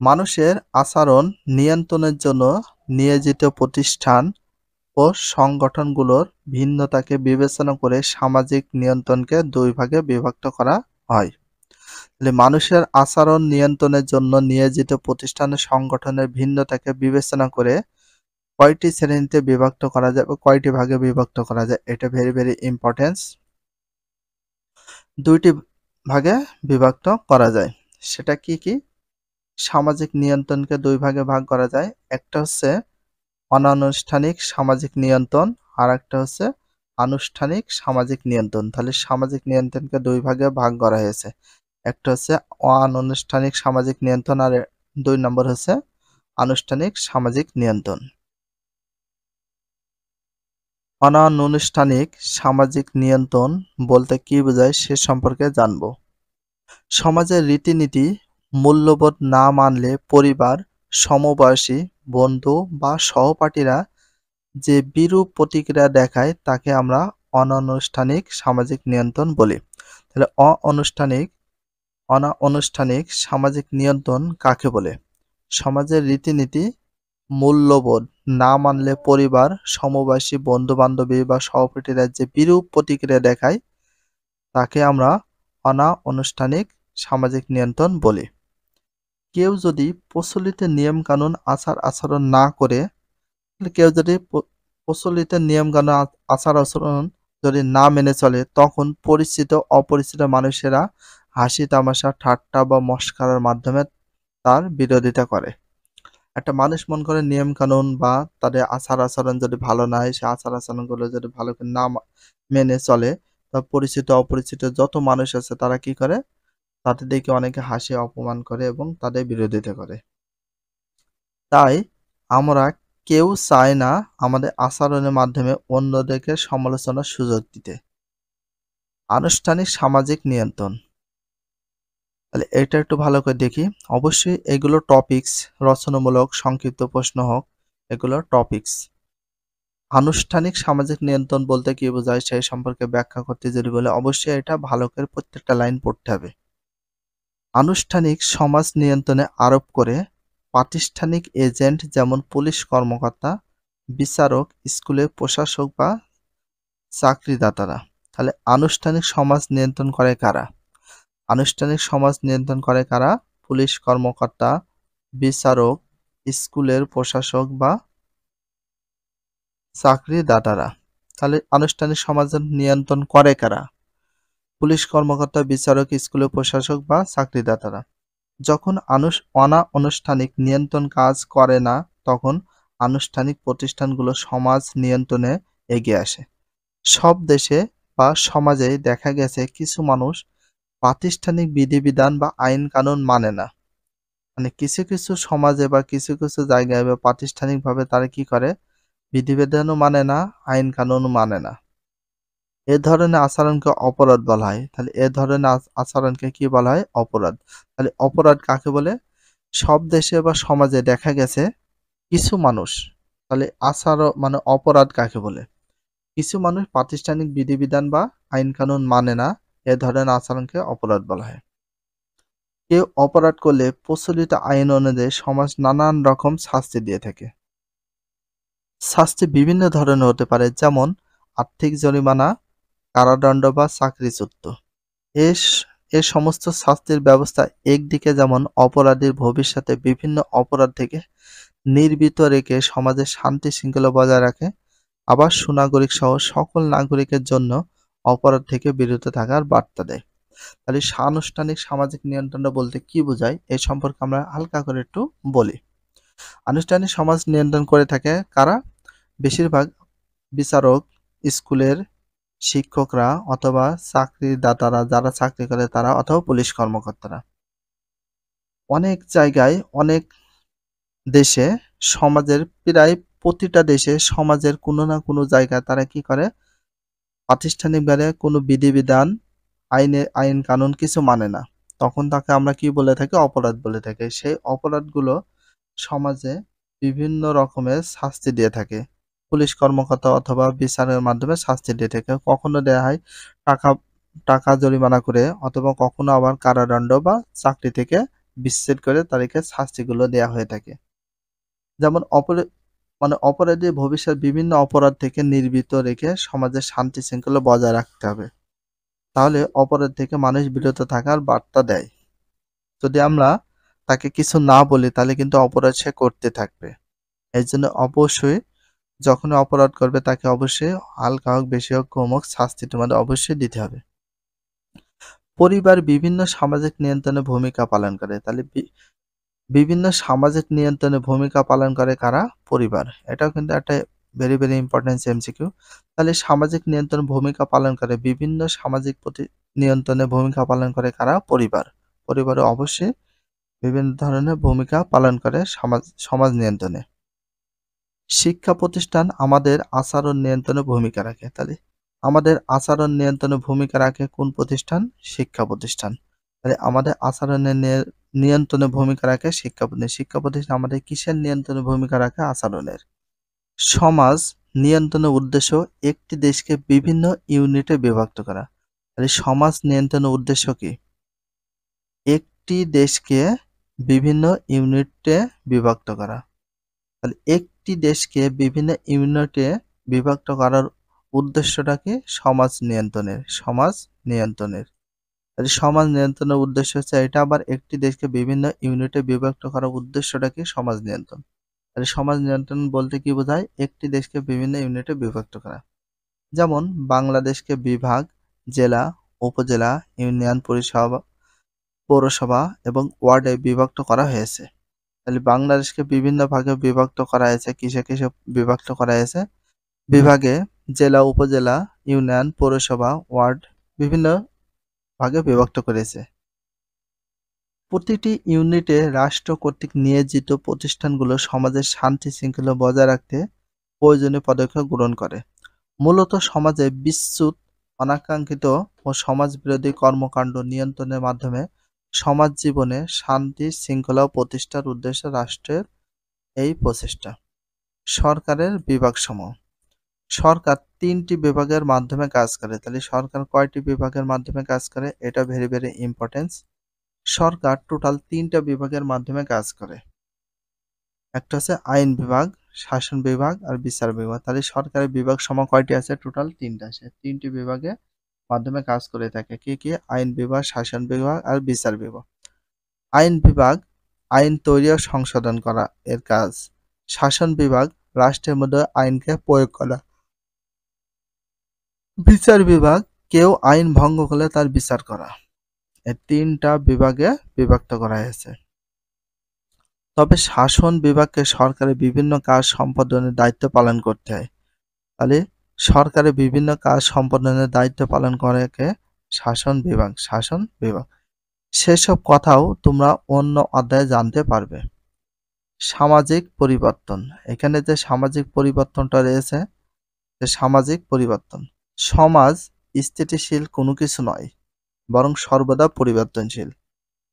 মানুষের আচরণ নিয়ন্ত্রণের জন্য নিয়োজিত প্রতিষ্ঠান ও সংগঠনগুলোর ভিন্নতাকে বিবেচনা করে সামাজিক নিয়ন্ত্রণকে দুই ভাগে বিভক্ত করা হয়। তাহলে মানুষের আচরণ নিয়ন্ত্রণের জন্য নিয়োজিত প্রতিষ্ঠান ও সংগঠনের ভিন্নতাকে বিবেচনা করে কয়টি শ্রেণীতে বিভক্ত করা যায় বা কয়টি ভাগে বিভক্ত করা যায়? এটা ভেরি ভেরি ইম্পর্টেন্স। দুইটি ভাগে বিভক্ত করা যায়। সেটা কি কি? সামাজিক নিয়ন্ত্রণকে দুই ভাগে ভাগ করা যায়। একটা হচ্ছে অনানুষ্ঠানিক সামাজিক নিয়ন্ত্রণ, আর একটা হচ্ছে আনুষ্ঠানিক সামাজিক নিয়ন্ত্রণ। তাহলে সামাজিক নিয়ন্ত্রণকে দুই ভাগে ভাগ করা হয়েছে। একটা হচ্ছে অনানুষ্ঠানিক সামাজিক নিয়ন্ত্রণ, আর 2 নম্বর হচ্ছে আনুষ্ঠানিক সামাজিক নিয়ন্ত্রণ। অনানুষ্ঠানিক সামাজিক নিয়ন্ত্রণ বলতে কি বোঝায় সে সম্পর্কে জানব। সমাজের রীতিনীতি মূল্যবোধ না মানলে পরিবার, সমবয়সী, বন্ধু বা সহপাঠীরা যে বিরূপ প্রতিক্রিয়া দেখায় তাকে আমরা অনানুষ্ঠানিক সামাজিক নিয়ন্ত্রণ বলি। তাহলে অনানুষ্ঠানিক সামাজিক নিয়ন্ত্রণ কাকে বলে? সমাজের রীতিনীতি মূল্যবোধ না মানলে পরিবার, সমবয়সী, বন্ধু-বান্ধবী বা সহপাঠীরা যে বিরূপ প্রতিক্রিয়া দেখায় তাকে আমরা অনানুষ্ঠানিক সামাজিক নিয়ন্ত্রণ বলি। কেউ যদি প্রচলিত নিয়ম-কানুন, আচার-আচরণ না করে, কেউ যদি প্রচলিত নিয়ম-কানুন, আচার-আচরণ যদি না মেনে চলে, তখন পরিচিত অপরিচিত মানুষেরা হাসি তামাশা, ঠাট্টা বা মশকরার মাধ্যমে তার বিরোধিতা করে। একটা মানুষ মনে করে নিয়ম কানুন বা তাদের আচার আচরণ যদি ভালো না হয়, সে আচার আচরণগুলো যদি ভালো করে না মেনে চলে, তা পরিচিত অপরিচিত যত মানুষ আছে তারা কি করে? তাদের দেখে অনেকে হাসি অপমান করে এবং তাদের বিরোধিতা করে। তাই আমরা কেউ চায় না আমাদের আচরণের মাধ্যমে অন্যদেরকে সমালোচনার সুযোগ দিতে। আনুষ্ঠানিক সামাজিক নিয়ন্ত্রণ, তাহলে এটা একটু ভালো করে দেখি। অবশ্যই এগুলো টপিকস, রচনামূলক সংক্ষিপ্ত প্রশ্ন হোক, এগুলো টপিকস। আনুষ্ঠানিক সামাজিক নিয়ন্ত্রণ বলতে কি বোঝায় সেই সম্পর্কে ব্যাখ্যা করতে যদি বলে, অবশ্যই এটা ভালো করে প্রত্যেকটা লাইন পড়তে হবে। আনুষ্ঠানিক সমাজ নিয়ন্ত্রণে আরোপ করে প্রাতিষ্ঠানিক এজেন্ট যেমন পুলিশ কর্মকর্তা, বিচারক, স্কুলের প্রশাসক বা চাকরিদাতারা। তাহলে আনুষ্ঠানিক সমাজ নিয়ন্ত্রণ করে কারা? আনুষ্ঠানিক সমাজ নিয়ন্ত্রণ করে কারা? পুলিশ কর্মকর্তা, বিচারক, স্কুলের প্রশাসক বা চাকরিদাতারা। তাহলে আনুষ্ঠানিক সমাজ নিয়ন্ত্রণ করে কারা? পুলিশ কর্মকর্তা, বিচারক, স্কুলের প্রশাসক বা চাকরিদাতারা। যখন অনানুষ্ঠানিক নিয়ন্ত্রণ কাজ করে না, তখন আনুষ্ঠানিক প্রতিষ্ঠানগুলো সমাজ নিয়ন্ত্রণে এগিয়ে আসে। সব দেশে বা সমাজে দেখা গেছে কিছু মানুষ প্রাতিষ্ঠানিক বিধিবিধান বা আইন কানুন মানে না। মানে কিছু কিছু সমাজে বা কিছু কিছু জায়গায় বা প্রাতিষ্ঠানিকভাবে তারা কি করে? বিধিবিধানও মানে না, আইন কানুনও মানে না। এ ধরনের আচরণকে অপরাধ বলা হয়। তাহলে এ ধরনের আচরণকে কি বলা হয়? অপরাধ। তাহলে অপরাধ কাকে বলে? সব দেশে বা সমাজে দেখা গেছে কিছু মানুষ, তাহলে মানে অপরাধ কাকে বলে? কিছু মানুষ প্রাতিষ্ঠানিক বিধিবিধান বা আইন কানুন মানে না, এ ধরনের আচরণকে অপরাধ বলা হয়। কেউ অপরাধ করলে প্রচলিত আইন অনুযায়ী সমাজ নানান রকম শাস্তি দিয়ে থাকে। শাস্তি বিভিন্ন ধরনের হতে পারে, যেমন আর্থিক জরিমানা, কারাদণ্ড বা চাকরিচ্যুত। এ সমস্ত শাস্তির ব্যবস্থা একদিকে যেমন অপরাধীর ভবিষ্যতে বিভিন্ন অপরাধ থেকে নির্বৃত রেখে সমাজে শান্তি শৃঙ্খলা বজায় রাখে, আবার সুনাগরিক সহ সকল নাগরিকের জন্য অপরাধ থেকে বিরত থাকার বার্তা দেয়। তাহলে আনুষ্ঠানিক সামাজিক নিয়ন্ত্রণটা বলতে কি বোঝায় এই সম্পর্কে আমরা হালকা করে একটু বলি। আনুষ্ঠানিক সমাজ নিয়ন্ত্রণ করে থাকে কারা? বেশিরভাগ বিচারক, স্কুলের শিক্ষকরা অথবা চাকরিদাতারা, যারা চাকরি করে তারা, অথবা পুলিশ কর্মকর্তারা। অনেক জায়গায়, অনেক দেশে, সমাজের প্রায় প্রতিটা দেশে সমাজের কোনো না কোনো জায়গায় তারা কি করে? প্রাতিষ্ঠানিকভাবে কোনো বিধিবিধান, আইন কানুন কিছু মানে না। তখন তাকে আমরা কি বলে থাকি? অপরাধ বলে থাকি। সেই অপরাধগুলো সমাজে বিভিন্ন রকমের শাস্তি দিয়ে থাকে। পুলিশ কর্মকর্তা অথবা বিচারের মাধ্যমে শাস্তি দিয়ে থাকে। কখনো দেয়া হয় টাকা টাকা জরিমানা করে, অথবা কখনো আবার কারাদণ্ড বা চাকরি থেকে বিচ্ছেদ করে তাদেরকে শাস্তিগুলো দেয়া হয়ে থাকে। যেমন অপরাধী ভবিষ্যৎ বিভিন্ন অপরাধ থেকে নির্ভীত রেখে সমাজের শান্তি শৃঙ্খলা বজায় রাখতে হবে। তাহলে অপরাধ থেকে মানুষ বিরত থাকার বার্তা দেয়। যদি আমরা তাকে কিছু না বলি তাহলে কিন্তু অপরাধ সে করতে থাকবে। এর জন্য অবশ্যই যখনই অপরাধ করবে তাকে অবশ্যই হালকা হোক, বেশি হোক, কম হোক, শাস্তি তোমাদের অবশ্যই দিতে হবে। পরিবার বিভিন্ন সামাজিক নিয়ন্ত্রণে ভূমিকা পালন করে। তাহলে বিভিন্ন সামাজিক নিয়ন্ত্রণে ভূমিকা পালন করে কারা? পরিবার। এটাও কিন্তু একটা ভেরি ইম্পর্টেন্ট এমসিকিউ। তাহলে সামাজিক নিয়ন্ত্রণ ভূমিকা পালন করে, বিভিন্ন সামাজিক নিয়ন্ত্রণে ভূমিকা পালন করে কারা? পরিবার। পরিবারে অবশ্যই বিভিন্ন ধরনের ভূমিকা পালন করে সমাজ নিয়ন্ত্রণে। শিক্ষা প্রতিষ্ঠান আমাদের আচরণ নিয়ন্ত্রণে ভূমিকা রাখে। তাহলে আমাদের আচরণ নিয়ন্ত্রণে ভূমিকা রাখে কোন প্রতিষ্ঠান? শিক্ষা প্রতিষ্ঠান। তাহলে আমাদের আচরণের নিয়ন্ত্রণে ভূমিকা রাখে শিক্ষা প্রতিষ্ঠান। শিক্ষা প্রতিষ্ঠান আমাদের কিসের নিয়ন্ত্রণে ভূমিকা রাখে? আচরণের। সমাজ নিয়ন্ত্রণের উদ্দেশ্য একটি দেশকে বিভিন্ন ইউনিটে বিভক্ত করা। তাহলে সমাজ নিয়ন্ত্রণের উদ্দেশ্য কি? একটি দেশকে বিভিন্ন ইউনিটে বিভক্ত করা। তাহলে একটি দেশকে বিভিন্ন ইউনিটে বিভক্ত করার উদ্দেশ্যটা কি? সমাজ নিয়ন্ত্রণের। সমাজ নিয়ন্ত্রণের। তাহলে সমাজ নিয়ন্ত্রণের উদ্দেশ্য হচ্ছে এটা। আবার একটি দেশকে বিভিন্ন ইউনিটে বিভক্ত করার উদ্দেশ্যটা কি? সমাজ নিয়ন্ত্রণ। তাহলে সমাজ নিয়ন্ত্রণ বলতে কি বোঝায়? একটি দেশকে বিভিন্ন ইউনিটে বিভক্ত করা। যেমন বাংলাদেশকে বিভাগ, জেলা, উপজেলা, ইউনিয়ন পরিষদ, পৌরসভা এবং ওয়ার্ডে বিভক্ত করা হয়েছে। তাহলে বাংলাদেশকে বিভিন্ন ভাগে বিভক্ত করা হয়েছে। কিসে কিসে বিভক্ত করা হয়েছে? বিভাগে, জেলা, উপজেলা, ইউনিয়ন, পৌরসভা, ওয়ার্ড বিভিন্ন ভাগে বিভক্ত করেছে। প্রতিটি ইউনিটে রাষ্ট্র কর্তৃক নিয়োজিত প্রতিষ্ঠানগুলো সমাজের শান্তি শৃঙ্খলা বজায় রাখতে প্রয়োজনীয় পদক্ষেপ গ্রহণ করে। মূলত সমাজে বিচ্যুত, অনাকাঙ্ক্ষিত ও সমাজবিরোধী কর্মকাণ্ড নিয়ন্ত্রণের মাধ্যমে সমাজ জীবনে শান্তি শৃঙ্খলা প্রতিষ্ঠার উদ্দেশ্যে রাষ্ট্রের এই প্রচেষ্টা। সরকারের বিভাগসমূহ। সরকার ৩টি বিভাগের মাধ্যমে কাজ করে। তাহলে সরকার কয়টি বিভাগের মাধ্যমে কাজ করে? এটা ভেরি ইম্পর্টেন্স। সরকার টোটাল ৩টা বিভাগের মাধ্যমে কাজ করে। একটা হচ্ছে আইন বিভাগ, শাসন বিভাগ আর বিচার বিভাগ। তাহলে সরকারের বিভাগ সমূহ কয়টি আছে? টোটাল ৩টা আছে। ৩টি বিভাগের মাধ্যমে কাজ করে থাকে। কি কি? আইন বিভাগ, শাসন বিভাগ আর বিচার বিভাগ। আইন বিভাগ আইন তৈরি ও সংশোধন করা এর কাজ। শাসন বিভাগ রাষ্ট্রের মধ্যে আইনকে প্রয়োগ করা। বিচার বিভাগ কেউ আইন ভঙ্গ করলে তার বিচার করা। এই ৩টা বিভাগে বিভক্ত করা হয়েছে। তবে শাসন বিভাগকে সরকারের বিভিন্ন কাজ সম্পাদনের দায়িত্ব পালন করতে হয়। তাহলে সরকারের বিভিন্ন কাজ সম্পাদনের দায়িত্ব পালন করে কে? শাসন বিভাগ। শাসন বিভাগ। সেসব কথাও তোমরা অন্য অধ্যায়ে জানতে পারবে। সামাজিক পরিবর্তন। এখানে যে সামাজিক পরিবর্তনটা রয়েছে, যে সামাজিক পরিবর্তন। সমাজ স্থিতিশীল কোনো কিছু নয়, বরং সর্বদা পরিবর্তনশীল।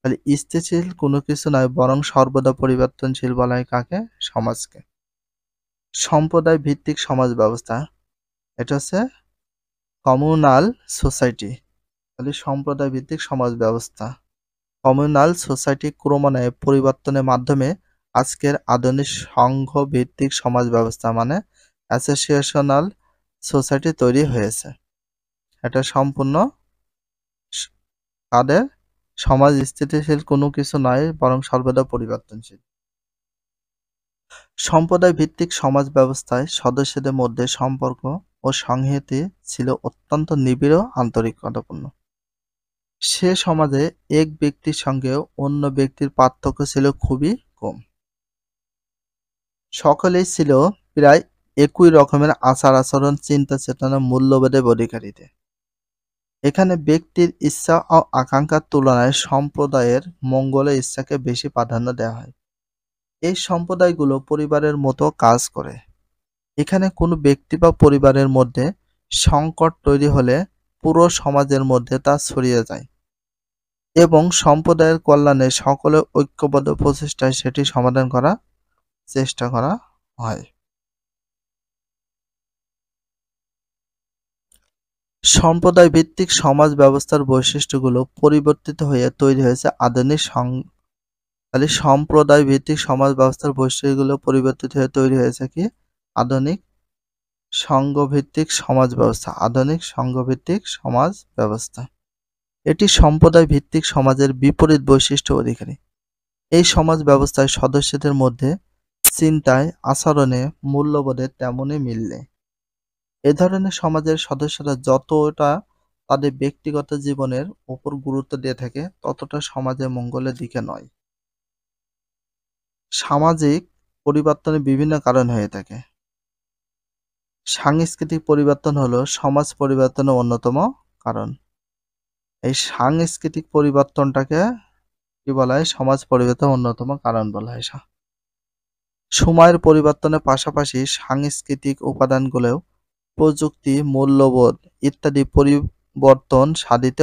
তাহলে স্থিতিশীল কোনো কিছু নয়, বরং সর্বদা পরিবর্তনশীল বলা হয় কাকে? সমাজকে। সম্প্রদায় ভিত্তিক সমাজ ব্যবস্থা। এটা হচ্ছে কমিউনাল সোসাইটি। তাহলে সম্প্রদায় ভিত্তিক সমাজ ব্যবস্থা। কমিউনাল সোসাইটি ক্রমান্বয়ে পরিবর্তনের মাধ্যমে আজকের আধুনিক সংঘ ভিত্তিক সমাজ ব্যবস্থা মানে অ্যাসোসিয়েশনাল সোসাইটি তৈরি হয়েছে। এটা সম্পূর্ণ তাদের সমাজ স্থিতিশীল কোনো কিছু নয়, বরং সর্বদা পরিবর্তনশীল। সম্প্রদায় ভিত্তিক সমাজ ব্যবস্থায় সদস্যদের মধ্যে সম্পর্ক ও সংহতি ছিল অত্যন্ত নিবিড় ও আন্তরিকতাপূর্ণ। সে সমাজে এক ব্যক্তির সঙ্গে অন্য ব্যক্তির পার্থক্য ছিল খুবই কম। সকলেই ছিল প্রায় একই রকমের আচার আচরণ, চিন্তা চেতনা, মূল্যবোধের অধিকারীতে। এখানে ব্যক্তির ইচ্ছা ও আকাঙ্ক্ষার তুলনায় সম্প্রদায়ের মঙ্গলের ইচ্ছাকে বেশি প্রাধান্য দেওয়া হয়। এই সম্প্রদায়গুলো পরিবারের মতো কাজ করে। এখানে কোনো ব্যক্তি বা পরিবারের মধ্যে সংকট তৈরি হলে পুরো সমাজের মধ্যে তা ছড়িয়ে যায়। এবং সম্প্রদায়ের কল্যাণে সকলের ঐক্যবদ্ধ প্রচেষ্টায় সেটি সমাধান করার চেষ্টা করা হয়। সম্প্রদায় ভিত্তিক সমাজ ব্যবস্থার বৈশিষ্ট্যগুলো পরিবর্তিত হয়ে তৈরি হয়েছে আধুনিক সম্প্রদায় ভিত্তিক সমাজ ব্যবস্থার বৈশিষ্ট্যগুলো পরিবর্তিত হয়ে তৈরি হয়েছে কি আধুনিক সংঘভিত্তিক সমাজ ব্যবস্থা। আধুনিক সংঘভিত্তিক সমাজ ব্যবস্থা এটি সম্প্রদায় ভিত্তিক সমাজের বিপরীত বৈশিষ্ট্য অধিকারী। এই সমাজ ব্যবস্থায় সদস্যদের মধ্যে চিন্তায়, আচরণে, মূল্যবোধে তেমনই মিল নেই। এ ধরনের সমাজের সদস্যরা যতটা তাদের ব্যক্তিগত জীবনের উপর গুরুত্ব দিয়ে থাকে ততটা সমাজের মঙ্গলের দিকে নয়। সামাজিক পরিবর্তনের বিভিন্ন কারণ হয়ে থাকে। সাংস্কৃতিক পরিবর্তন হলো সমাজ পরিবর্তনের অন্যতম কারণ। এই সাংস্কৃতিক পরিবর্তনটাকে কি বলা হয়? সমাজ পরিবর্তনের অন্যতম কারণ বলা হয়। সময়ের পরিবর্তনের পাশাপাশি সাংস্কৃতিক উপাদানগুলোও প্রযুক্তি, মূল্যবোধ ইত্যাদি পরিবর্তন সাধিত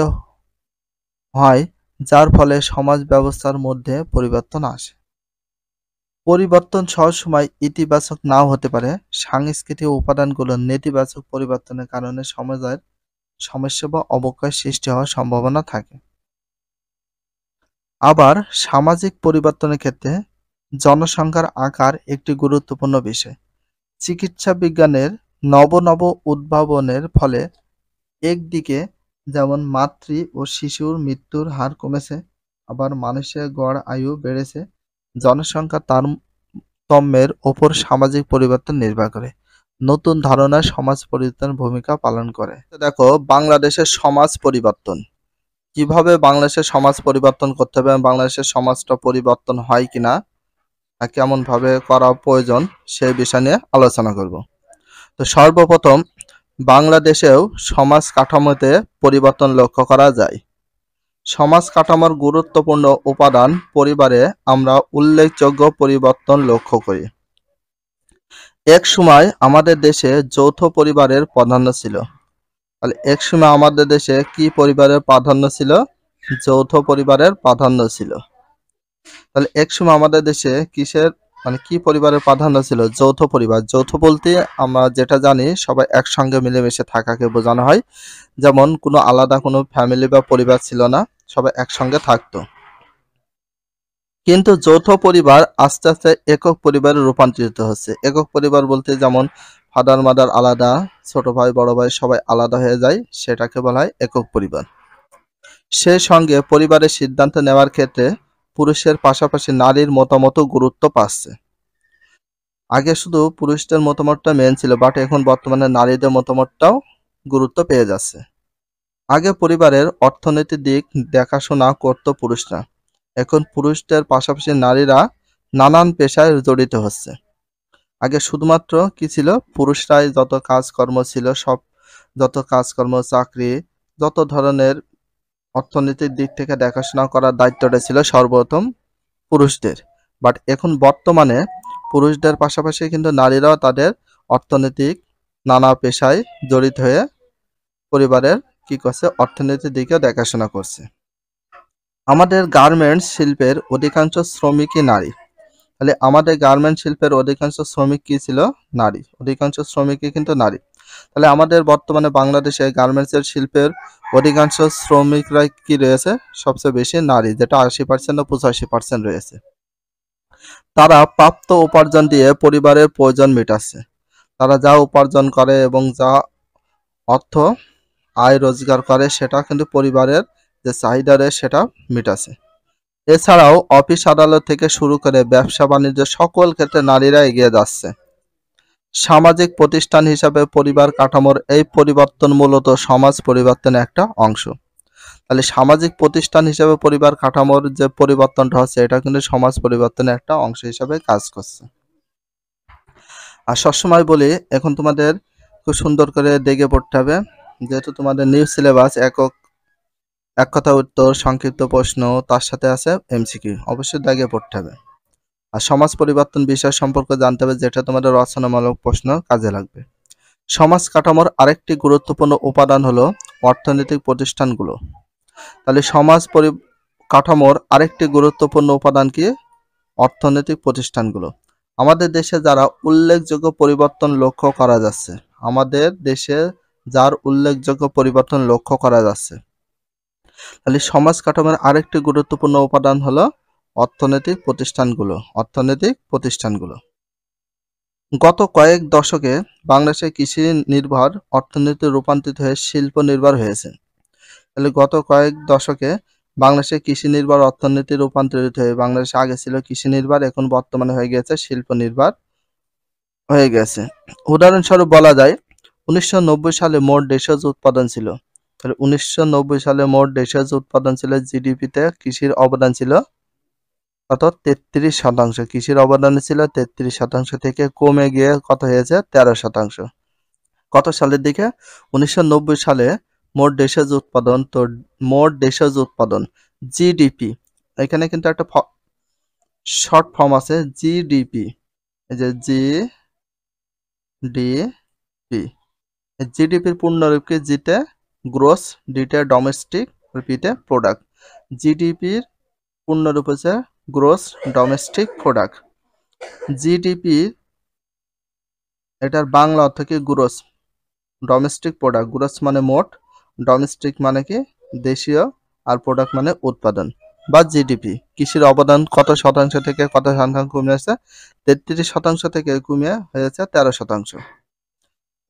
হয়, যার ফলে সমাজ ব্যবস্থার মধ্যে পরিবর্তন আসে। পরিবর্তন সবসময় ইতিবাচক নাও হতে পারে। সাংস্কৃতিক উপাদানগুলোর নেতিবাচক পরিবর্তনের কারণে সমাজের সমস্যা বা অবক্ষয় সৃষ্টি হওয়ার সম্ভাবনা থাকে। আবার সামাজিক পরিবর্তনের ক্ষেত্রে জনসংখ্যার আকার একটি গুরুত্বপূর্ণ বিষয়। চিকিৎসা বিজ্ঞানের নব নব উদ্ভাবনের ফলে একদিকে যেমন মাতৃ ও শিশুর মৃত্যুর হার কমেছে, আবার মানুষের গড় আয়ু বেড়েছে। জনসংখ্যা তারতম্যের ওপর সামাজিক পরিবর্তন নির্ভর করে। নতুন ধারণা সমাজ পরিবর্তনের ভূমিকা পালন করে। দেখো বাংলাদেশের সমাজ পরিবর্তন কিভাবে বাংলাদেশের সমাজ পরিবর্তন করতে হবে, বাংলাদেশের সমাজটা পরিবর্তন হয় কিনা, কেমন ভাবে করা প্রয়োজন সেই বিষয় নিয়ে আলোচনা করব। তো সর্বপ্রথম বাংলাদেশেও সমাজ কাঠামোতে পরিবর্তন লক্ষ্য করা যায়। সমাজ কাঠামোর গুরুত্বপূর্ণ উপাদান পরিবারে আমরা উল্লেখযোগ্য পরিবর্তন লক্ষ্য করি। এক সময় আমাদের দেশে যৌথ পরিবারের প্রাধান্য ছিল। তাহলে এক সময় আমাদের দেশে কি পরিবারের প্রাধান্য ছিল? যৌথ পরিবারের প্রাধান্য ছিল। তাহলে এক সময় আমাদের দেশে কিসের কি পরিবারের প্রাধান্য ছিল? যৌথ পরিবার। যৌথ বলতে আমরা যেটা জানি সবাই একসঙ্গে মিলেমিশে থাকাকে বোঝানো হয়। যেমন কোনো আলাদা কোনো ফ্যামিলি বা পরিবার ছিল না, সবাই একসঙ্গে থাকতো। কিন্তু যৌথ পরিবার আস্তে আস্তে একক পরিবারে রূপান্তরিত হচ্ছে। একক পরিবার বলতে যেমন ফাদার মাদার আলাদা, ছোট ভাই বড় ভাই সবাই আলাদা হয়ে যায়, সেটাকে বলা হয় একক পরিবার। সেই সঙ্গে পরিবারের সিদ্ধান্ত নেওয়ার ক্ষেত্রে পুরুষের পাশাপাশি নারীর মতামতও গুরুত্ব পাচ্ছে। আগে শুধু পুরুষদের মতামতটা মেন ছিল, বাট এখন বর্তমানে নারীদের মতামতটাও গুরুত্ব পেয়ে যাচ্ছে। আগে পরিবারের অর্থনৈতিক দিক দেখাশোনা করত পুরুষরা, এখন পুরুষদের পাশাপাশি নারীরা নানান পেশায় জড়িত হচ্ছে। আগে শুধুমাত্র কি ছিল? পুরুষরাই যত কাজকর্ম ছিল, সব যত কাজকর্ম, চাকরি, যত ধরনের অর্থনৈতিক দিক থেকে দেখাশোনা করার দায়িত্বটা ছিল সর্বপ্রথম পুরুষদের। বাট এখন বর্তমানে পুরুষদের পাশাপাশি কিন্তু নারীরাও তাদের অর্থনৈতিক নানা পেশায় জড়িত হয়ে পরিবারের কি করছে? অর্থনৈতিক দিকে দেখাশোনা করছে। আমাদের গার্মেন্টস শিল্পের অধিকাংশ শ্রমিকই নারী। তাহলে আমাদের গার্মেন্টস শিল্পের অধিকাংশ শ্রমিক কি ছিল? নারী। অধিকাংশ শ্রমিকই কিন্তু নারী। তাহলে আমাদের বর্তমানে বাংলাদেশে গার্মেন্টসের শিল্পের অধিকাংশ শ্রমিকরা কি রয়েছে? সবচেয়ে বেশি নারী, যেটা 80% ও 85% রয়েছে। তারা প্রাপ্ত উপার্জন দিয়ে পরিবারের প্রয়োজন মেটাচ্ছে। তারা যা উপার্জন করে এবং যা অর্থ আয় রোজগার করে সেটা কিন্তু পরিবারের যে চাহিদা রয়েছে সেটা মেটাচ্ছে। এছাড়াও অফিস আদালত থেকে শুরু করে ব্যবসা বাণিজ্য সকল ক্ষেত্রে নারীরা এগিয়ে যাচ্ছে। সামাজিক প্রতিষ্ঠান হিসাবে পরিবার কাঠামোর এই পরিবর্তন মূলত সমাজ পরিবর্তনের একটা অংশ। তাহলে সামাজিক প্রতিষ্ঠান হিসাবে পরিবার কাঠামোর যে পরিবর্তনটা হচ্ছে এটা কিন্তু সমাজ পরিবর্তনের একটা অংশ হিসাবে কাজ করছে। আর সবসময় বলি এখন তোমাদের খুব সুন্দর করে দেখে পড়তে হবে, যেহেতু তোমাদের নিউ সিলেবাস এক কথা উত্তর, সংক্ষিপ্ত প্রশ্ন, তার সাথে আছে এমসিকিউ, অবশ্যই দাগে পড়তে হবে। আর সমাজ পরিবর্তন বিষয় সম্পর্কে জানতে হবে, যেটা তোমাদের রচনামূলক প্রশ্ন কাজে লাগবে। সমাজ কাঠামোর আরেকটি গুরুত্বপূর্ণ উপাদান হলো অর্থনৈতিক প্রতিষ্ঠানগুলো। তাহলে কাঠামোর আরেকটি গুরুত্বপূর্ণ উপাদান কি? অর্থনৈতিক প্রতিষ্ঠানগুলো। আমাদের দেশে যারা উল্লেখযোগ্য পরিবর্তন লক্ষ্য করা যাচ্ছে, আমাদের দেশে যার উল্লেখযোগ্য পরিবর্তন লক্ষ্য করা যাচ্ছে, তাহলে সমাজ কাঠামোর আরেকটি গুরুত্বপূর্ণ উপাদান হলো অর্থনৈতিক প্রতিষ্ঠানগুলো। অর্থনৈতিক প্রতিষ্ঠানগুলো গত কয়েক দশকে বাংলাদেশে কৃষি নির্ভর অর্থনীতি রূপান্তরিত হয়ে শিল্প নির্ভর হয়েছে। তাহলে গত কয়েক দশকে বাংলাদেশে কৃষি নির্ভর অর্থনীতি রূপান্তরিত হয়ে, বাংলাদেশে আগে ছিল কৃষি নির্ভর, এখন বর্তমানে হয়ে গেছে শিল্প নির্ভর হয়ে গেছে। উদাহরণস্বরূপ বলা যায় 1990 সালে মোট দেশজ উৎপাদন ছিল, তাহলে 1990 সালে মোট দেশজ উৎপাদন ছিল, জিডিপিতে কৃষির অবদান ছিল কত? 33%। কৃষির অবদান ছিল 33% থেকে কমে গিয়ে কত হয়েছে? 13%। কত সালের দিকে? 1990 সালে মোট দেশজ উৎপাদন, তো মোট দেশজ উৎপাদন জিডিপি, এখানে কিন্তু একটা শর্ট ফর্ম আছে জিডিপি, এই যে জিডিপি, জিডিপির পূর্ণরূপ কি? জিতে গ্রোস, ডিতে ডোমেস্টিক, পিতে প্রোডাক্ট। জিডিপির পূর্ণরূপ হচ্ছে গ্রোস ডোমেস্টিক প্রোডাক্ট। জিডিপি এটার বাংলা অর্থ কি? Gross domestic product. গ্রোস মানে মোট, ডোমেস্টিক মানে কি? দেশীয়, আর প্রোডাক্ট মানে উৎপাদন বা জিডিপি। কৃষির অবদান কত শতাংশ থেকে কত শতাংশ কমে আসছে? 33% থেকে কমে হয়েছে 13%।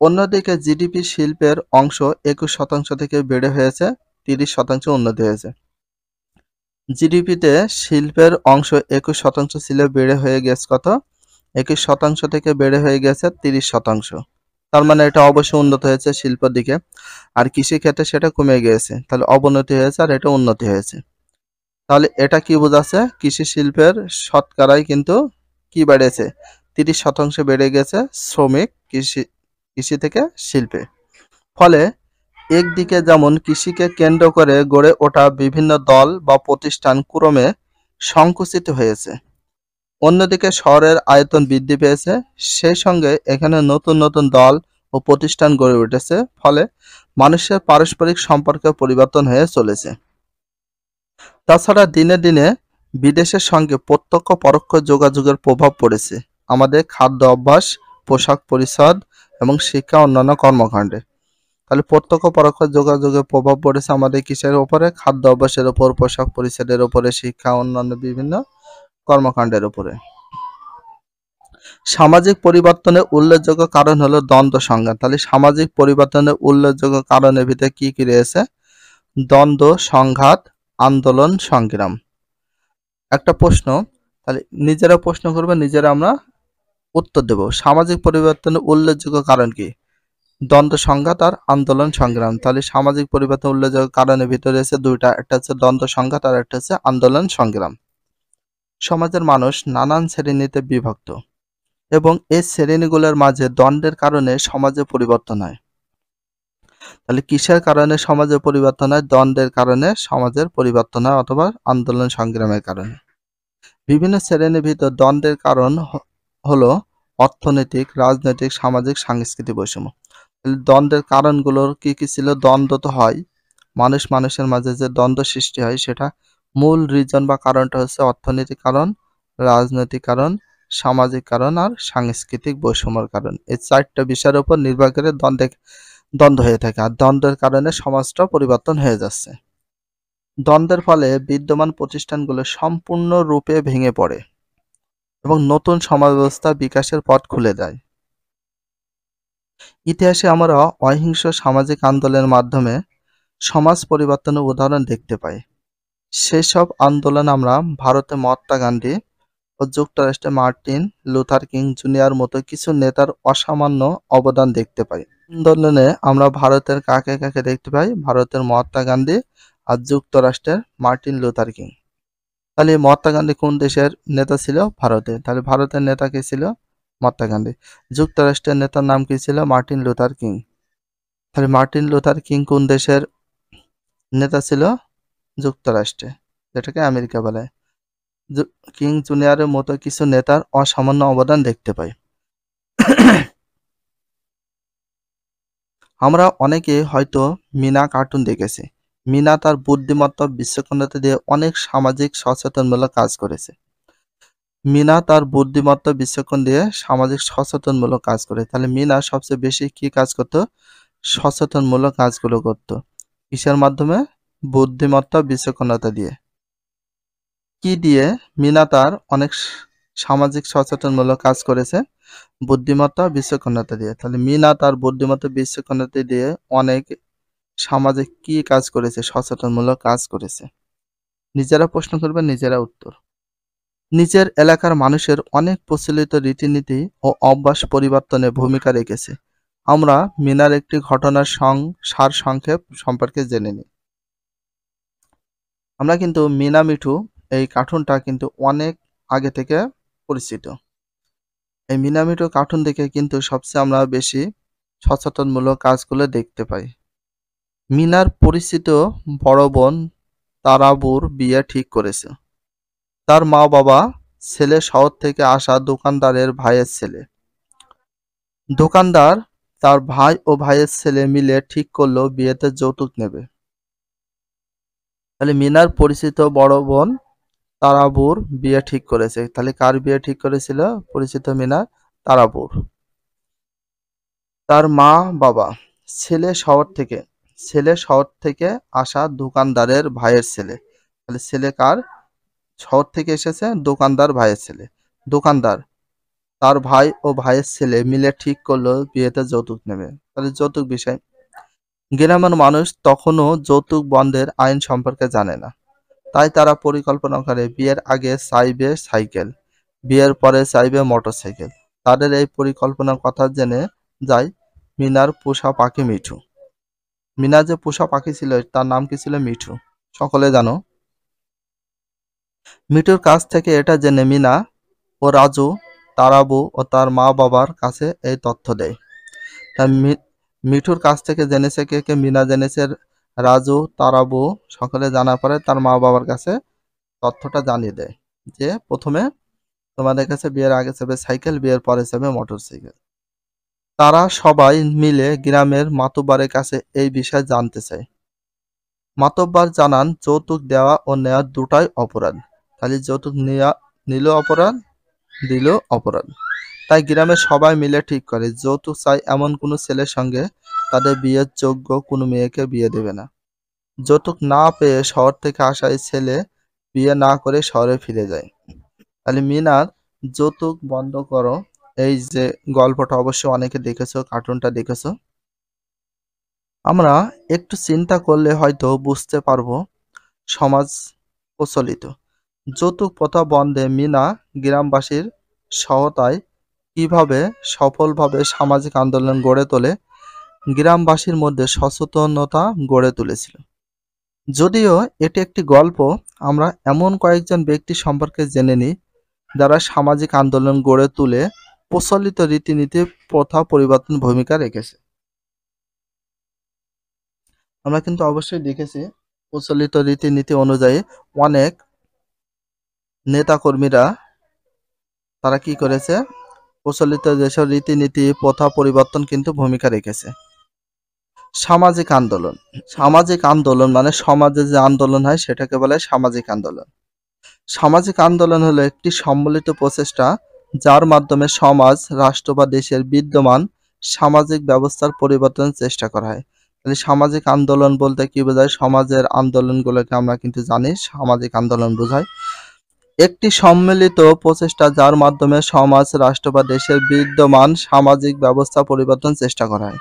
অন্যদিকে জিডিপি শিল্পের অংশ 21% থেকে বেড়ে হয়েছে 30% উন্নতি হয়েছে। জিডিপিতে শিল্পের অংশ 21% ছিল, বেড়ে হয়ে গেছে কত? 21% থেকে বেড়ে হয়ে গেছে 30%। তার মানে এটা অবশ্যই উন্নত হয়েছে শিল্পের দিকে। আর কৃষি ক্ষেত্রে সেটা কমে গিয়েছে, তাহলে অবনতি হয়েছে আর এটা উন্নতি হয়েছে। তাহলে এটা কি বোঝাচ্ছে? কৃষি শিল্পের শতকরাই কিন্তু কি বেড়েছে? 30% বেড়ে গেছে শ্রমিক কৃষি থেকে শিল্পে। ফলে একদিকে যেমন কৃষিকে কেন্দ্র করে গড়ে ওঠা বিভিন্ন দল বা প্রতিষ্ঠান ক্রমে সংকুচিত হয়েছে, অন্যদিকে শহরের আয়তন বৃদ্ধি পেয়েছে, সেই সঙ্গে এখানে নতুন নতুন দল ও প্রতিষ্ঠান গড়ে উঠেছে, ফলে মানুষের পারস্পরিক সম্পর্ক পরিবর্তন হয়ে চলেছে। তাছাড়া দিনে দিনে বিদেশের সঙ্গে প্রত্যক্ষ পরোক্ষ যোগাযোগের প্রভাব পড়েছে আমাদের খাদ্য অভ্যাস, পোশাক পরিচ্ছদ এবং শিক্ষা অন্যান্য কর্মকাণ্ডে। তাহলে প্রত্যক্ষ পরোক্ষ যোগাযোগের প্রভাব পড়েছে আমাদের কিসের উপরে? খাদ্য অভ্যাসের উপর, পোশাক পরিচ্ছদের উপরে, শিক্ষা অন্যান্য বিভিন্ন কর্মকাণ্ডের উপরে। সামাজিক পরিবর্তনের উল্লেখযোগ্য কারণ হলো দ্বন্দ্ব সংঘাত। তাহলে সামাজিক পরিবর্তনের উল্লেখযোগ্য কারণের ভিতরে কি কি রয়েছে? দ্বন্দ্ব, সংঘাত, আন্দোলন, সংগ্রাম। একটা প্রশ্ন, তাহলে নিজেরা প্রশ্ন করবে, নিজেরা আমরা উত্তর দেব। সামাজিক পরিবর্তনের উল্লেখযোগ্য কারণ কি? দ্বন্দ্ব, সংঘাত আর আন্দোলন, সংগ্রাম। তাহলে সামাজিক পরিবর্তন উল্লেখযোগ্য কারণের ভিতরে রয়েছে দুইটা, একটা হচ্ছে দ্বন্দ্ব সংঘাত আর একটা হচ্ছে আন্দোলন সংগ্রাম। সমাজের মানুষ নানান শ্রেণীতে বিভক্ত এবং এই শ্রেণীগুলোর মাঝে দ্বন্দ্বের কারণে সমাজে পরিবর্তন হয়। তাহলে কিসের কারণে সমাজে পরিবর্তন হয়? দ্বন্দ্বের কারণে সমাজের পরিবর্তন হয়, অথবা আন্দোলন সংগ্রামের কারণে। বিভিন্ন শ্রেণীর ভিতর দ্বন্দ্বের কারণ হলো অর্থনৈতিক, রাজনৈতিক, সামাজিক, সাংস্কৃতিক বৈষম্য। দ্বন্দ্বের কারণগুলোর কি কি ছিল? দ্বন্দ্ব তো হয়, মানুষের মাঝে যে দ্বন্দ্ব সৃষ্টি হয় সেটা মূল রিজন বা কারণটা হচ্ছে অর্থনৈতিক কারণ, রাজনৈতিক কারণ, সামাজিক কারণ আর সাংস্কৃতিক বৈষম্যের কারণ। এই চারটা বিষয়ের উপর নির্ভর করে দ্বন্দ্ব হয়ে থাকে, আর দ্বন্দ্বের কারণে সমাজটা পরিবর্তন হয়ে যাচ্ছে। দ্বন্দ্বের ফলে বিদ্যমান প্রতিষ্ঠানগুলো সম্পূর্ণরূপে ভেঙে পড়ে এবং নতুন সমাজ ব্যবস্থা বিকাশের পথ খুলে দেয়। ইতিহাসে আমরা অহিংস সামাজিক আন্দোলনের মাধ্যমে সমাজ পরিবর্তনের উদাহরণ দেখতে পাই। সেসব আন্দোলন আমরা ভারতে মহাত্মা গান্ধী ও যুক্তরাষ্ট্রে মার্টিন লুথার কিং জুনিয়র মতো কিছু নেতার অসামান্য অবদান দেখতে পাই। আন্দোলনে আমরা ভারতের কাকে কাকে দেখতে পাই? ভারতের মহাত্মা গান্ধী আর যুক্তরাষ্ট্রের মার্টিন লুথার কিং। তাহলে মহাত্মা গান্ধী কোন দেশের নেতা ছিল? ভারতে। তাহলে ভারতের নেতা কে ছিল? মহাত্মা গান্ধী। যুক্তরাষ্ট্রের নেতার নাম কি ছিল? Martin Luther king. তাহলে মার্টিন লুথার কিং কোন দেশের নেতা ছিল? যুক্তরাষ্ট্রে, যেটাকে আমেরিকা বলে। কিং জুনিয়রের মতো কিছু নেতার অসামান্য অবদান দেখতে পাই। আমরা অনেকে হয়তো মিনা কার্টুন দেখেছি, মিনা তার বুদ্ধিমত্তা বিচক্ষণতা দিয়ে অনেক সামাজিক সচেতনমূলক কাজ করেছে। মিনা তার বুদ্ধিমত্তা বিচক্ষণ দিয়ে সামাজিক সচেতনমূলক কাজ করে। তাহলে মিনা সবচেয়ে বেশি কি কাজ করতো? সচেতনমূলক কাজগুলো করত। কিসের মাধ্যমে? বুদ্ধিমত্তা বিচক্ষণতা দিয়ে। কি দিয়ে? মিনা তার অনেক সামাজিক সচেতনমূলক কাজ করেছে বুদ্ধিমত্তা বিচক্ষণতা দিয়ে। তাহলে মিনা তার বুদ্ধিমত্তা বিচক্ষণতা দিয়ে অনেক সামাজিক কি কাজ করেছে? সচেতনমূলক কাজ করেছে। নিজেরা প্রশ্ন করবেন, নিজেরা উত্তর। নিজের এলাকার মানুষের অনেক প্রচলিত রীতিনীতি ও অভ্যাস পরিবর্তনে ভূমিকা রেখেছে। আমরা মিনার একটি ঘটনার সারসংক্ষেপ সম্পর্কে জেনে নিই। আমরা কিন্তু মিনা মিঠু এই কার্টুনটা কিন্তু অনেক আগে থেকে পরিচিত। এই মিনা মিঠু কার্টুন দেখে কিন্তু সবচেয়ে আমরা বেশি সচেতনমূলক কাজগুলো দেখতে পাই। মিনার পরিচিত বড় বোন তারাবুর বিয়ে ঠিক করেছে। তার মা বাবা ছেলে শহর থেকে আসা দোকানদারের ভাইয়ের ছেলে। দোকানদার তার ভাই ও ভাইয়ের ছেলে মিলে ঠিক করলো বিয়েতে যৌতুক নেবে। তাহলে মিনার পরিচিত বড় বোন তারাবুর বিয়ে ঠিক করেছে। তাহলে কার বিয়ে ঠিক করেছিল? পরিচিত মিনার তারাবুর। তার মা বাবা ছেলে শহর থেকে আসা দোকানদারের ভাইয়ের ছেলে। তাহলে ছেলে কার? শহর থেকে এসেছে দোকানদার ভাইয়ের ছেলে। দোকানদার তার ভাই ও ভাইয়ের ছেলে মিলে ঠিক করলো বিয়েতে যৌতুক নেবে। তাহলে যৌতুক বিষয়। গ্রামের মানুষ তখনও যৌতুক বন্ধের আইন সম্পর্কে জানে না। তাই তারা পরিকল্পনা করে বিয়ের আগে চাইবে সাইকেল, বিয়ের পরে চাইবে মোটরসাইকেল। তাদের এই পরিকল্পনার কথা জেনে যায় মিনার পোষা পাখি মিঠু। মিনার যে পোষা পাখি ছিল তার নাম কি ছিল? মিঠু। সকলে জানো। মিঠুর কাছ থেকে এটা জেনে মিনা ও রাজু তারাবু ও তার মা বাবার কাছে এই তথ্য দেয়। তা মিঠুর কাছ থেকে জেনেছে কে কে? মিনা জেনেছে, রাজু তারাবু সকলে জানার পরে তার মা বাবার কাছে তথ্যটা জানিয়ে দেয় যে প্রথমে তোমাদের কাছে বিয়ের আগে চাবে সাইকেল, বিয়ের পরে চাবে মোটরসাইকেল। তারা সবাই মিলে গ্রামের মাতুব্বরের কাছে এই বিষয়ে জানতে চায়। মাতব্বর জানান যৌতুক দেওয়া ও নেওয়া দুটাই অপরাধ। খালি যৌতুক নিলেও অপরাধ, দিলেও অপরাধ। তাই গ্রামের সবাই মিলে ঠিক করে যৌতুক চাই এমন কোনো ছেলের সঙ্গে তাদের বিয়ের যোগ্য কোনো মেয়েকে বিয়ে দেবে না। যৌতুক না পেয়ে শহর থেকে আসা এই ছেলে বিয়ে না করে শহরে ফিরে যায়। তাহলে মিনার যৌতুক বন্ধ করো এই যে গল্পটা অবশ্যই অনেকে দেখেছো, কার্টুনটা দেখেছো। আমরা একটু চিন্তা করলে হয়তো বুঝতে পারবো সমাজ প্রচলিত যৌতুক প্রথা বন্ধে মিনা গ্রামবাসীর সহায়তায় কিভাবে সফলভাবে সামাজিক আন্দোলন গড়ে তোলে, গ্রামবাসীর মধ্যে সচেতনতা গড়ে তুলেছিল। যদিও এটি একটি গল্প, আমরা এমন কয়েকজন ব্যক্তি সম্পর্কে জেনে নিই যারা সামাজিক আন্দোলন গড়ে তুলে প্রচলিত রীতিনীতি প্রথা পরিবর্তন ভূমিকা রেখেছে। আমরা কিন্তু অবশ্যই দেখেছি প্রচলিত রীতিনীতি অনুযায়ী অনেক নেতাকর্মীরা তারা কি করেছে? প্রচলিত যেসব রীতিনীতি প্রথা পরিবর্তন কিন্তু ভূমিকা রেখেছে। সামাজিক আন্দোলন। সামাজিক আন্দোলন মানে সমাজে যে আন্দোলন হয় সেটাকে বলে সামাজিক আন্দোলন। সামাজিক আন্দোলন হলো একটি সম্মিলিত প্রচেষ্টা যার মাধ্যমে সমাজ, রাষ্ট্র বা দেশের বিদ্যমান সামাজিক ব্যবস্থার পরিবর্তনের চেষ্টা করা হয়। তাহলে সামাজিক আন্দোলন বলতে কি বোঝায়? সমাজের আন্দোলনগুলোকে আমরা কিন্তু জানি সামাজিক আন্দোলন বোঝায়। একটি সম্মিলিত প্রচেষ্টা যার মাধ্যমে সমাজ, রাষ্ট্র বা দেশের বিদ্যমান সামাজিক ব্যবস্থা পরিবর্তন চেষ্টা করা হয়।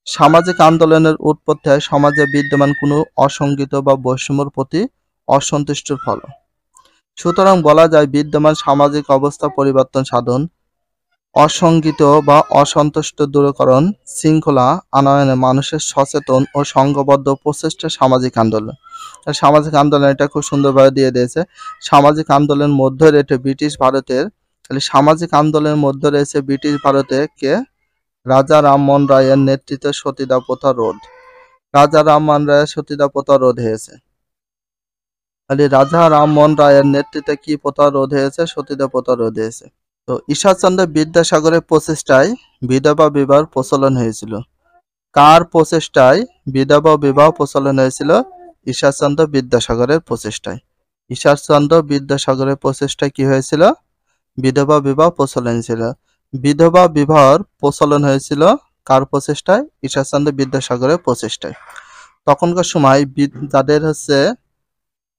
সামাজিক আন্দোলনের উৎপত্তি হয় সমাজে বিদ্যমান কোনো অসঙ্গিত বা বৈষম্যের প্রতি অসন্তুষ্টির ফল। সুতরাং বলা যায় বিদ্যমান সামাজিক অবস্থা পরিবর্তন সাধন, অসঙ্গিত বা অসন্তুষ্ট দূরীকরণ, শৃঙ্খলা আনয়নে মানুষের সচেতন ও সংঘবদ্ধ প্রচেষ্টা সামাজিক আন্দোলন। সামাজিক আন্দোলন এটা খুব সুন্দরভাবে দিয়ে দিয়েছে। সামাজিক আন্দোলনের মধ্যে রয়েছে ব্রিটিশ ভারতের, তাহলে সামাজিক আন্দোলনের মধ্যে রয়েছে ব্রিটিশ ভারতে কে? রাজা রামমোহন রায়ের নেতৃত্বে সতীদাহ প্রথা রোধ। রাজা রামমোহন রায়ের সতীদাহ প্রথা রোধ হয়েছে। তাহলে রাজা রামমোহন রায়ের নেতৃত্বে কি প্রথা রোধ হয়েছে? সতীদাহ প্রথা রোধ হয়েছে। তো ঈশ্বরচন্দ্র বিদ্যাসাগরের প্রচেষ্টায় বিধবা বিবাহ প্রচলন হয়েছিল। কার প্রচেষ্টায় বিধবা বিবাহ প্রচলন হয়েছিল? ঈশ্বরচন্দ্র বিদ্যাসাগরের প্রচেষ্টায়। ঈশ্বরচন্দ্র বিদ্যাসাগরের প্রচেষ্টায় কি হয়েছিল? বিধবা বিবাহ প্রচলন ছিল। বিধবা বিবাহর প্রচলন হয়েছিল কার প্রচেষ্টায়? ঈশ্বরচন্দ্র বিদ্যাসাগরের প্রচেষ্টায়। তখনকার সময় যাদের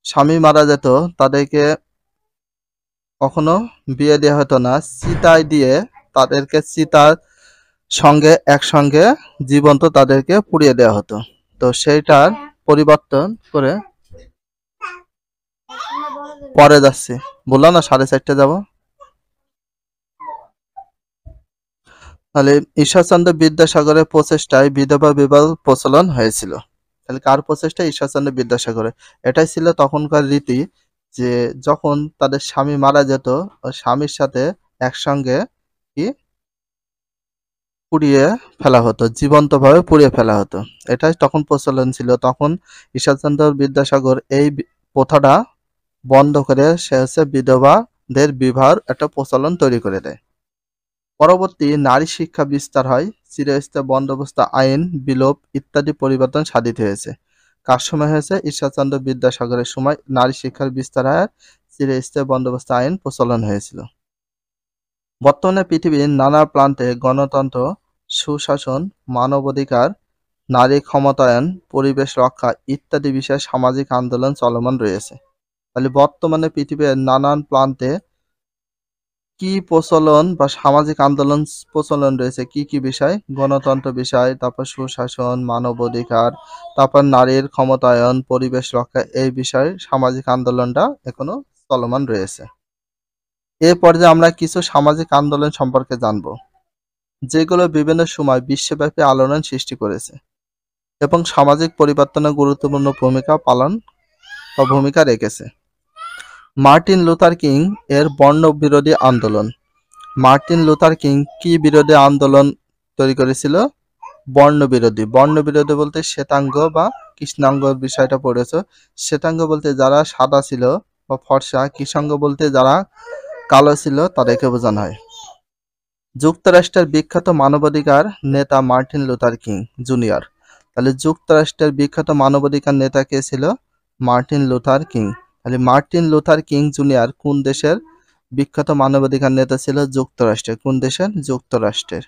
স্বামী মারা যেত তাদেরকে কখনো বিয়ে দেওয়া হতো না, চিতায় দিয়ে তাদেরকে চিতার সঙ্গে একসঙ্গে জীবন্ত তাদেরকে পুড়িয়ে দেওয়া হতো। তো সেইটার পরিবর্তন করে পরে যাচ্ছি, বললাম না 4:30 যাব। তাহলে ঈশ্বরচন্দ্র বিদ্যাসাগরের প্রচেষ্টায় বিধবা বিবাহ প্রচলন হয়েছিল। তাহলে কার প্রচেষ্টায়? ঈশ্বরচন্দ্র বিদ্যাসাগরের। এটাই ছিল তখনকার রীতি যে যখন তাদের স্বামী মারা যেত ও স্বামীর সাথে একসঙ্গে কি পুড়িয়ে ফেলা হতো, জীবন্তভাবে পুড়িয়ে ফেলা হতো। এটাই তখন প্রচলন ছিল। তখন ঈশ্বরচন্দ্র বিদ্যাসাগর এই প্রথাটা বন্ধ করে সে বিধবাদের বিবাহের একটা প্রচলন তৈরি করে দেয়। পরবর্তী নারী শিক্ষা বিস্তার হয়, চিরস্থায়ী বন্দোবস্ত আইন বিলোপ ইত্যাদি পরিবর্তন সাধিত হয়েছে। কার সময় হয়েছে? ঈশ্বরচন্দ্র বিদ্যাসাগরের সময় নারী শিক্ষার বিস্তার হয়, চিরস্থায়ী বন্দোবস্ত আইন প্রচলন হয়েছিল। বর্তমানে পৃথিবীর নানা প্রান্তে গণতন্ত্র, সুশাসন, মানবাধিকার, নারী ক্ষমতায়ন, পরিবেশ রক্ষা ইত্যাদি বিষয়ে সামাজিক আন্দোলন চলমান রয়েছে। তাহলে বর্তমানে পৃথিবীর নানান প্রান্তে কি প্রচলন বা সামাজিক আন্দোলন প্রচলন রয়েছে? কি কি বিষয়? গণতন্ত্র বিষয়, তারপর সুশাসন, মানবাধিকার, তারপর নারীর ক্ষমতায়ন, পরিবেশ রক্ষা, এই বিষয়ে সামাজিক আন্দোলনটা এখনো চলমান রয়েছে। এ পর্যায়ে আমরা কিছু সামাজিক আন্দোলন সম্পর্কে জানব, যেগুলো বিভিন্ন সময় বিশ্বব্যাপী আলোড়ন সৃষ্টি করেছে এবং সামাজিক পরিবর্তনে গুরুত্বপূর্ণ ভূমিকা রেখেছে। মার্টিন লুথার কিং এর বর্ণ বিরোধী আন্দোলন। মার্টিন লুথার কিং কি বিরোধী আন্দোলন তৈরি করেছিল? বর্ণ বিরোধী। বর্ণ বিরোধী বলতে শ্বেতাঙ্গ বা কৃষ্ণাঙ্গ বিষয়টা পড়েছে। শ্বেতাঙ্গ বলতে যারা সাদা ছিল বা ফর্সা, কৃষ্ণাঙ্গ বলতে যারা কালো ছিল তাদেরকে বোঝানো হয়। যুক্তরাষ্ট্রের বিখ্যাত মানবাধিকার নেতা মার্টিন লুথার কিং জুনিয়র। তাহলে যুক্তরাষ্ট্রের বিখ্যাত মানবাধিকার নেতা কে ছিল? Martin Luther king. তাহলে মার্টিন লুথার কিং জুনিয়র কোন দেশের বিখ্যাত মানবাধিকার নেতা ছিল? যুক্তরাষ্ট্রের। কোন দেশের? যুক্তরাষ্ট্রের।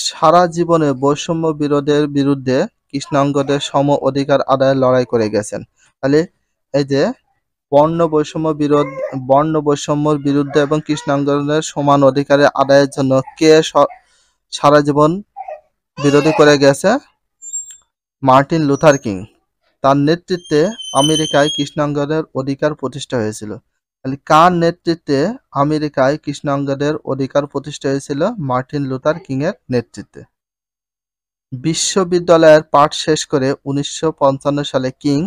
সারা জীবনে বৈষম্য বিরোধের বিরুদ্ধে কৃষ্ণাঙ্গদের সম অধিকার আদায়ের লড়াই করে গেছেন। তাহলে এই যে বর্ণ বৈষম্যের বিরুদ্ধে এবং কৃষ্ণাঙ্গদের সমান অধিকারের আদায়ের জন্য কে সারা জীবন বিরোধী করে গেছে? Martin Luther king. তার নেতৃত্বে আমেরিকায় কৃষ্ণাঙ্গদের অধিকার প্রতিষ্ঠা হয়েছিল। তাহলে কার নেতৃত্বে আমেরিকায় কৃষ্ণাঙ্গদের অধিকার প্রতিষ্ঠা হয়েছিল? মার্টিন লুথার কিং এর নেতৃত্বে। বিশ্ববিদ্যালয়ের পাঠ শেষ করে 1955 সালে কিং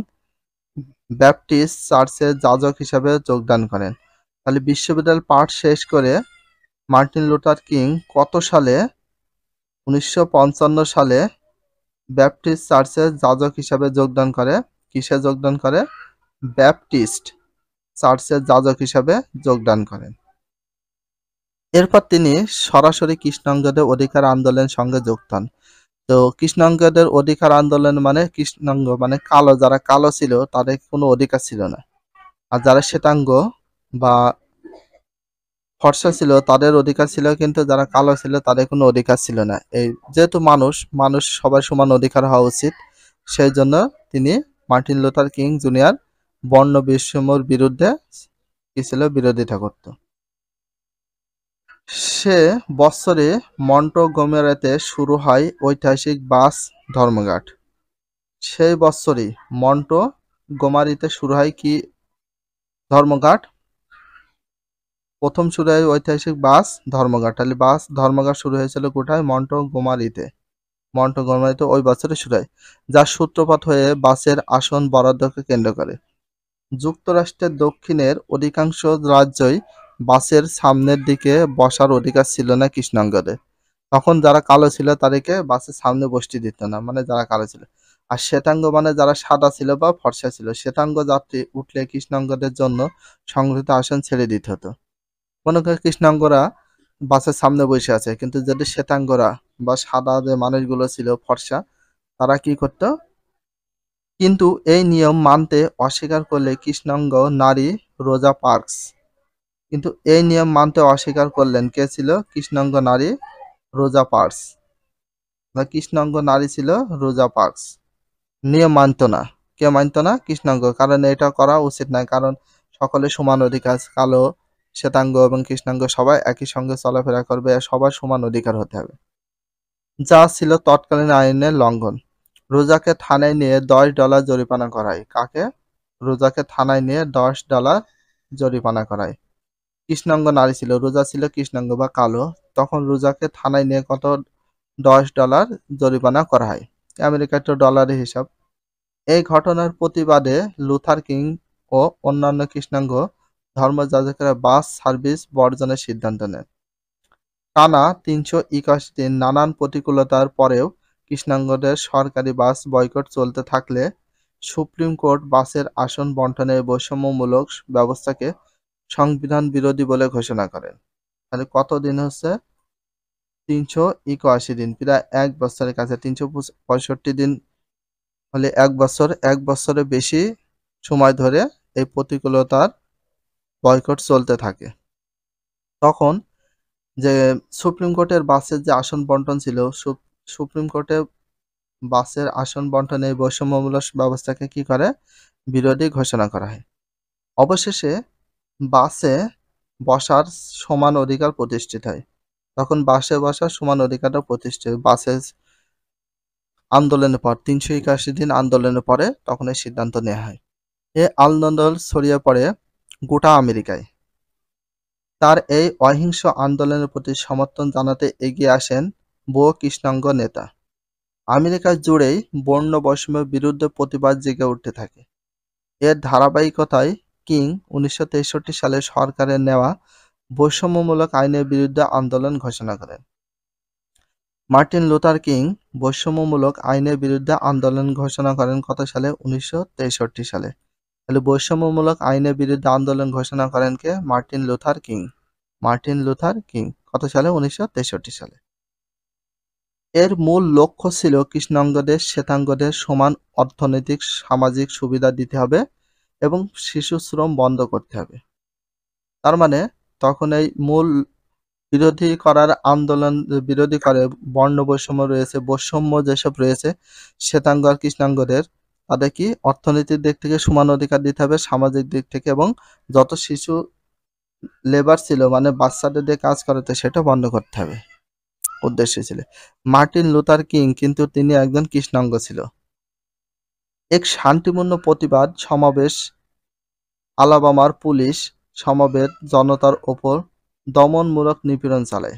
ব্যাপটিস্ট চার্চের যাজক হিসাবে যোগদান করেন। তাহলে বিশ্ববিদ্যালয়ের পাঠ শেষ করে মার্টিন লুথার কিং কত সালে? 1955 সালে ব্যাপটিস্ট চার্চের যাজক হিসাবে যোগদান করে। কিসে যোগদান করে? ব্যাপটিস্ট চার্চের যাজক হিসাবে যোগদান করেন। এরপর তিনি সরাসরি কৃষ্ণাঙ্গদের অধিকার আন্দোলনের সঙ্গে যুক্ত হন। তো কৃষ্ণাঙ্গদের অধিকার আন্দোলন মানে কৃষ্ণাঙ্গ মানে কালো, যারা কালো ছিল তাদের কোনো অধিকার ছিল না, আর যারা শ্বেতাঙ্গ বা ফর্সা ছিল তাদের অধিকার ছিল, কিন্তু যারা কালো ছিল তাদের কোনো অধিকার ছিল না। এই যেহেতু মানুষ সবার সমান অধিকার হওয়া উচিত, সেই জন্য তিনি মার্টিন লুথার কিং জুনিয়র বর্ণ বৈষম্যের বিরুদ্ধে কি ছিল? বিরোধিতা করত। সে বছরে মন্টগোমেরিতে শুরু হয় ঐতিহাসিক বাস ধর্মঘট। সেই বছরই মন্টগোমেরিতে শুরু হয় কি ধর্মঘট? প্রথম শুরু হয় ঐতিহাসিক বাস ধর্মঘট। তাহলে বাস ধর্মঘট শুরু হয়েছিল কোথায়? মন্টগোমেরিতে। ওই বছরে শুরু হয়, যার সূত্রপাত হয়ে বাসের আসন বরাদ্দকে কেন্দ্র করে। যুক্তরাষ্ট্রের দক্ষিণের অধিকাংশ রাজ্যই বাসের সামনের দিকে বসার অধিকার ছিল না কৃষ্ণাঙ্গদের। তখন যারা কালো ছিল তাদেরকে বাসের সামনে বসতে দিত না, মানে যারা কালো ছিল। আর শ্বেতাঙ্গ মানে যারা সাদা ছিল বা ফর্সা ছিল, শ্বেতাঙ্গ যাত্রী উঠলে কৃষ্ণাঙ্গদের জন্য সংরক্ষিত আসন ছেড়ে দিতে হতো। মনে করে কৃষ্ণাঙ্গরা বাসের সামনে বসে আছে, কিন্তু যদি শ্বেতাঙ্গরা বা সাদা যে মানুষগুলো ছিল ফর্সা, তারা কি করতো? কিন্তু এই নিয়ম মানতে অস্বীকার করলে কৃষ্ণাঙ্গ নারী রোজা পার্কস। কিন্তু এই নিয়ম মানতে অস্বীকার করলেন কে ছিল? কৃষ্ণাঙ্গ নারী রোজা পার্কস বা কৃষ্ণাঙ্গ নারী ছিল রোজা পার্কস। নিয়ম মানত না। কে মানত না? কৃষ্ণাঙ্গ। কারণ এটা করা উচিত নয়, কারণ সকলে সমান অধিকার, কালো, শ্বেতাঙ্গ এবং কৃষ্ণাঙ্গ সবাই একই সঙ্গে চলাফেরা করবে, আর সবার সমান অধিকার হতে হবে, যা ছিল তৎকালীন আইনের লঙ্ঘন। রোজাকে থানায় নিয়ে $10 জরিমানা করায়। কাকে? রোজাকে থানায় নিয়ে $10 জরিমানা করায়। কৃষ্ণাঙ্গ নারী ছিল, রোজা ছিল কৃষ্ণাঙ্গ বা কালো, তখন রোজাকে থানায় নিয়ে কত? $10 জরিমানা করা হয়। আমেরিকার তো ডলারের হিসাব। এই ঘটনার প্রতিবাদে লুথার কিং ও অন্যান্য কৃষ্ণাঙ্গ ধর্মযাজকেরা বাস সার্ভিস বর্জনের সিদ্ধান্ত নেন। টানা ৩৮১ দিন নানান প্রতিকূলতার পরেও কৃষ্ণাঙ্গদের সরকারি বাস বয়কট চলতে থাকলে সুপ্রিম কোর্ট বাসের আসন বণ্টনের বৈষম্যমূলক ব্যবস্থাকে সংবিধান বিরোধী বলে ঘোষণা করেন। তাহলে কত দিন হচ্ছে? ৩৮১ দিন, প্রায় ১ বছরের কাছে। ৩৬৫ দিন হলে ১ বছর, ১ বছরের বেশি সময় ধরে এই প্রতিকূলতার বয়কট চলতে থাকে। তখন যে সুপ্রিম কোর্টের বাসের যে আসন বন্টন ছিল, সুপ্রিম কোর্টে বাসের আসন বন্টনে এই বৈষম্যমূলক ব্যবস্থাকে কি করে? বিরোধী ঘোষণা করা হয়। অবশেষে বাসে বসার সমান অধিকার প্রতিষ্ঠিত হয়। তখন বাসে বসার সমান অধিকারটা প্রতিষ্ঠিত হয়। বাসে আন্দোলনের পর ৩৮১ দিন আন্দোলনের পরে তখন এই সিদ্ধান্ত নেওয়া হয়। এ আন্দোলন ছড়িয়ে পড়ে গোটা আমেরিকায়। তার এই অহিংস আন্দোলনের প্রতি সমর্থন জানাতে এগিয়ে আসেন বহু কৃষ্ণাঙ্গ নেতা। আমেরিকা জুড়েই বর্ণ বৈষম্যের বিরুদ্ধে প্রতিবাদ জেগে উঠতে থাকে। এর ধারাবাহিকতায় কিং ১৯৬৩ সালে সরকারের নেওয়া বৈষম্যমূলক আইনের বিরুদ্ধে আন্দোলন ঘোষণা করেন। মার্টিন লুথার কিং বৈষম্যমূলক আইনের বিরুদ্ধে আন্দোলন ঘোষণা করেন কত সালে? ১৯৬৩ সালে। তাহলে বৈষম্যমূলক আইনের বিরুদ্ধে আন্দোলন ঘোষণা করেন কে? Martin Luther King. Martin Luther King কত সালে? ১৯৬৩ সালে। এর মূল লক্ষ্য ছিল কৃষ্ণাঙ্গদের শ্বেতাঙ্গদের সমান অর্থনৈতিক সামাজিক সুবিধা দিতে হবে এবং শিশু শ্রম বন্ধ করতে হবে। তার মানে তখন এই মূল বিরোধী করার আন্দোলন বিরোধী করে বর্ণ বৈষম্য রয়েছে, বৈষম্য যেসব রয়েছে শ্বেতাঙ্গ আর কৃষ্ণাঙ্গদের, তাদের কি অর্থনৈতিক দিক থেকে সমান অধিকার দিতে হবে, সামাজিক দিক থেকে, এবং যত শিশু লেবার ছিল মানে বাচ্চাদের দিয়ে কাজ করাতে সেটা বন্ধ করতে হবে উদ্দেশ্য ছিল। মার্টিন লুথার কিং কিন্তু তিনি একজন কৃষ্ণাঙ্গ ছিল। এক শান্তিপূর্ণ প্রতিবাদ সমাবেশ আলাবামার পুলিশ সমবেত জনতার ওপর দমনমূলক নিপীড়ন চালায়।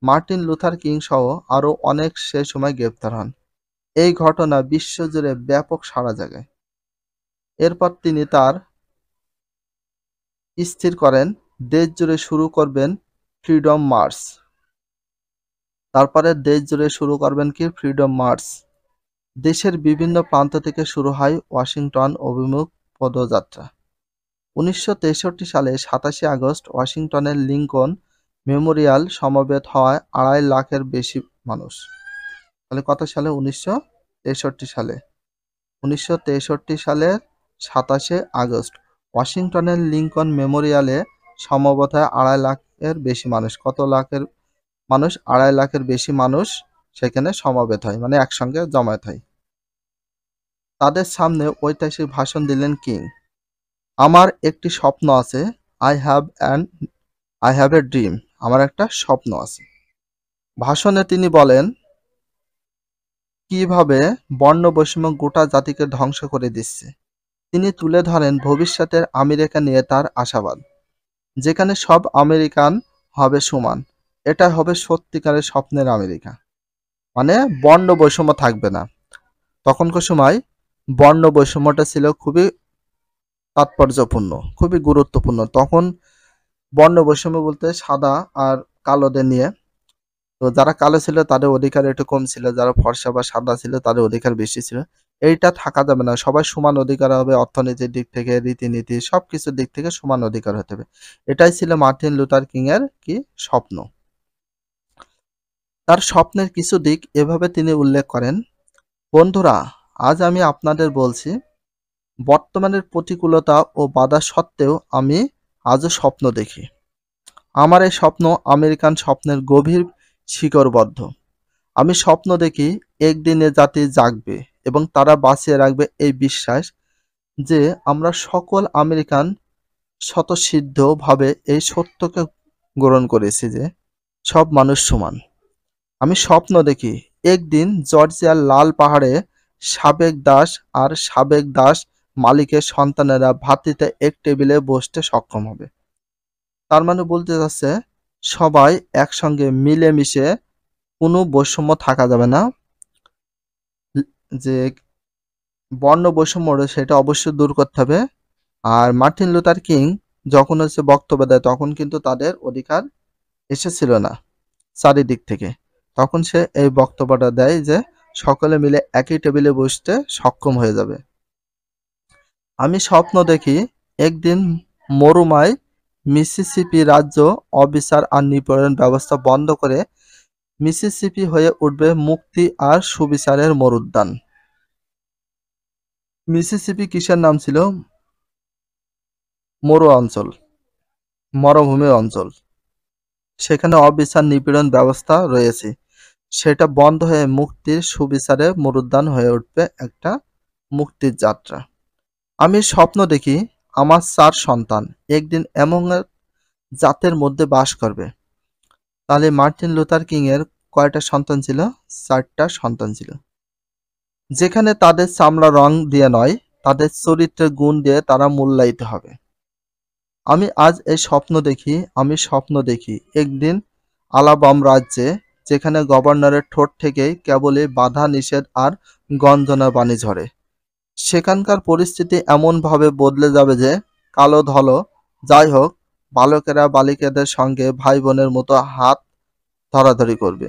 মার্টিন লুথার কিং সহ আরও অনেক সে সময় গ্রেপ্তার হন। এই ঘটনা বিশ্বজুড়ে ব্যাপক সাড়া জাগায়। এরপর তিনি তার স্থির করেন দেশ জুড়ে শুরু করবেন ফ্রিডম মার্চ। তারপরে দেশ জুড়ে শুরু করবেন কি? Freedom March. দেশের বিভিন্ন প্রান্ত থেকে শুরু হয় ওয়াশিংটন অভিমুখ পদযাত্রা। ১৯৬৩ সালে ২৭শে আগস্ট ওয়াশিংটনের লিঙ্কন মেমোরিয়াল সমবেত হওয়ায় ২.৫ লাখের বেশি মানুষ। তাহলে কত সালে? ১৯৬৩ সালে। ১৯৬৩ সালের ২৭শে আগস্ট ওয়াশিংটনের লিঙ্কন মেমোরিয়ালে সমবেত হয় ২.৫ লাখের বেশি মানুষ। কত লাখের মানুষ? ২.৫ লাখের বেশি মানুষ সেখানে সমবেত হয়, মানে একসঙ্গে জমায়েত হয়। তাদের সামনে ঐতিহাসিক ভাষণ দিলেন কিং। আমার একটি স্বপ্ন আছে, আই হ্যাভ এ ড্রিম। আমার একটা স্বপ্ন আছে। ভাষণে তিনি বলেন কিভাবে বর্ণ বৈষম্য গোটা জাতিকে ধ্বংস করে দিচ্ছে। তিনি তুলে ধরেন ভবিষ্যতের আমেরিকা নিয়ে তার আশাবাদ, যেখানে সব আমেরিকান হবে সমান। এটা হবে সত্যিকারের স্বপ্নের আমেরিকা, মানে বর্ণ বৈষম্য থাকবে না। তখনকার সময় বর্ণ বৈষম্যটা ছিল খুবই তাৎপর্যপূর্ণ, খুবই গুরুত্বপূর্ণ। তখন বর্ণ বৈষম্য বলতে সাদা আর কালোদের নিয়ে। তো যারা কালো ছিল তাদের অধিকার একটু কম ছিল, যারা ফর্সা বা সাদা ছিল তাদের অধিকার বেশি ছিল। এইটা থাকা যাবে না, সবাই সমান অধিকার হবে, অর্থনীতির দিক থেকে, রীতিনীতি সবকিছুর দিক থেকে সমান অধিকার হতে হবে। এটাই ছিল মার্টিন লুথার কিং এর কি স্বপ্ন। তার স্বপ্নের কিছু দিক এভাবে তিনি উল্লেখ করেন, বন্ধুরা, আজ আমি আপনাদের বলছি, বর্তমানের প্রতিকূলতা ও বাধা সত্ত্বেও আমি আজও স্বপ্ন দেখি। আমার এই স্বপ্ন আমেরিকান স্বপ্নের গভীর শিকড়বদ্ধ। আমি স্বপ্ন দেখি একদিন এ জাতি জাগবে এবং তারা বাঁচিয়ে রাখবে এই বিশ্বাস যে আমরা সকল আমেরিকান স্বতঃসিদ্ধভাবে এই সত্যকে গ্রহণ করেছি যে সব মানুষ সমান। আমি স্বপ্ন দেখি একদিন জর্জিয়ার লাল পাহাড়ে সাবেক দাস আর সাবেক দাস মালিকের সন্তানেরা ভাতৃতে এক টেবিলে বসতে সক্ষম হবে। তার মানে বলতে চাচ্ছে সবাই একসঙ্গে মিলেমিশে কোনো বৈষম্য থাকা যাবে না। যে বর্ণ বৈষম্য রয়েছে সেটা অবশ্যই দূর করতে হবে। আর মার্টিন লুথার কিং যখন বক্তব্য দেয় তখন কিন্তু তাদের অধিকার এসেছিল না চারিদিক থেকে। তখন সে এই বক্তব্যটা দেয় যে সকলে মিলে একই টেবিলে বসতে সক্ষম হয়ে যাবে। আমি স্বপ্ন দেখি একদিন মরুমায় মিসিসিপি রাজ্য অবিচার আর নিপীড়ন ব্যবস্থা বন্ধ করে মিসিসিপি হয়ে উঠবে মুক্তি আর সুবিচারের মরুদ্যান। মিসিসিপি কিসের নাম ছিল? মরু অঞ্চল, মরুভূমি অঞ্চল। সেখানে অবিচার নিপীড়ন ব্যবস্থা রয়েছে, সেটা বন্ধ হয়ে মুক্তির সুবিচারে মরুদ্যান হয়ে উঠবে একটা মুক্তির যাত্রা। আমি স্বপ্ন দেখি আমার 4 সন্তান একদিন এমন এক জাতের মধ্যে বাস করবে। তাহলে মার্টিন লুথার কিং এর কয়টা সন্তান ছিল? 4টা সন্তান ছিল। যেখানে তাদের চামড়া রং দিয়ে নয়, তাদের চরিত্রের গুণ দিয়ে তারা মূল্যায়িত হবে। আমি আজ এই স্বপ্ন দেখি, আমি স্বপ্ন দেখি একদিন আলাবাম রাজ্যে, যেখানে গভর্নরের ঠোঁট থেকেই কেবলই বাধা নিষেধ আর গঞ্জনা বাণী ঝরে। সেখানকার পরিস্থিতি এমনভাবে বদলে যাবে যে কালো ধলো যাই হোক, বালকেরা বালিকাদের সঙ্গে ভাই বোনের মতো হাত ধরাধরি করবে।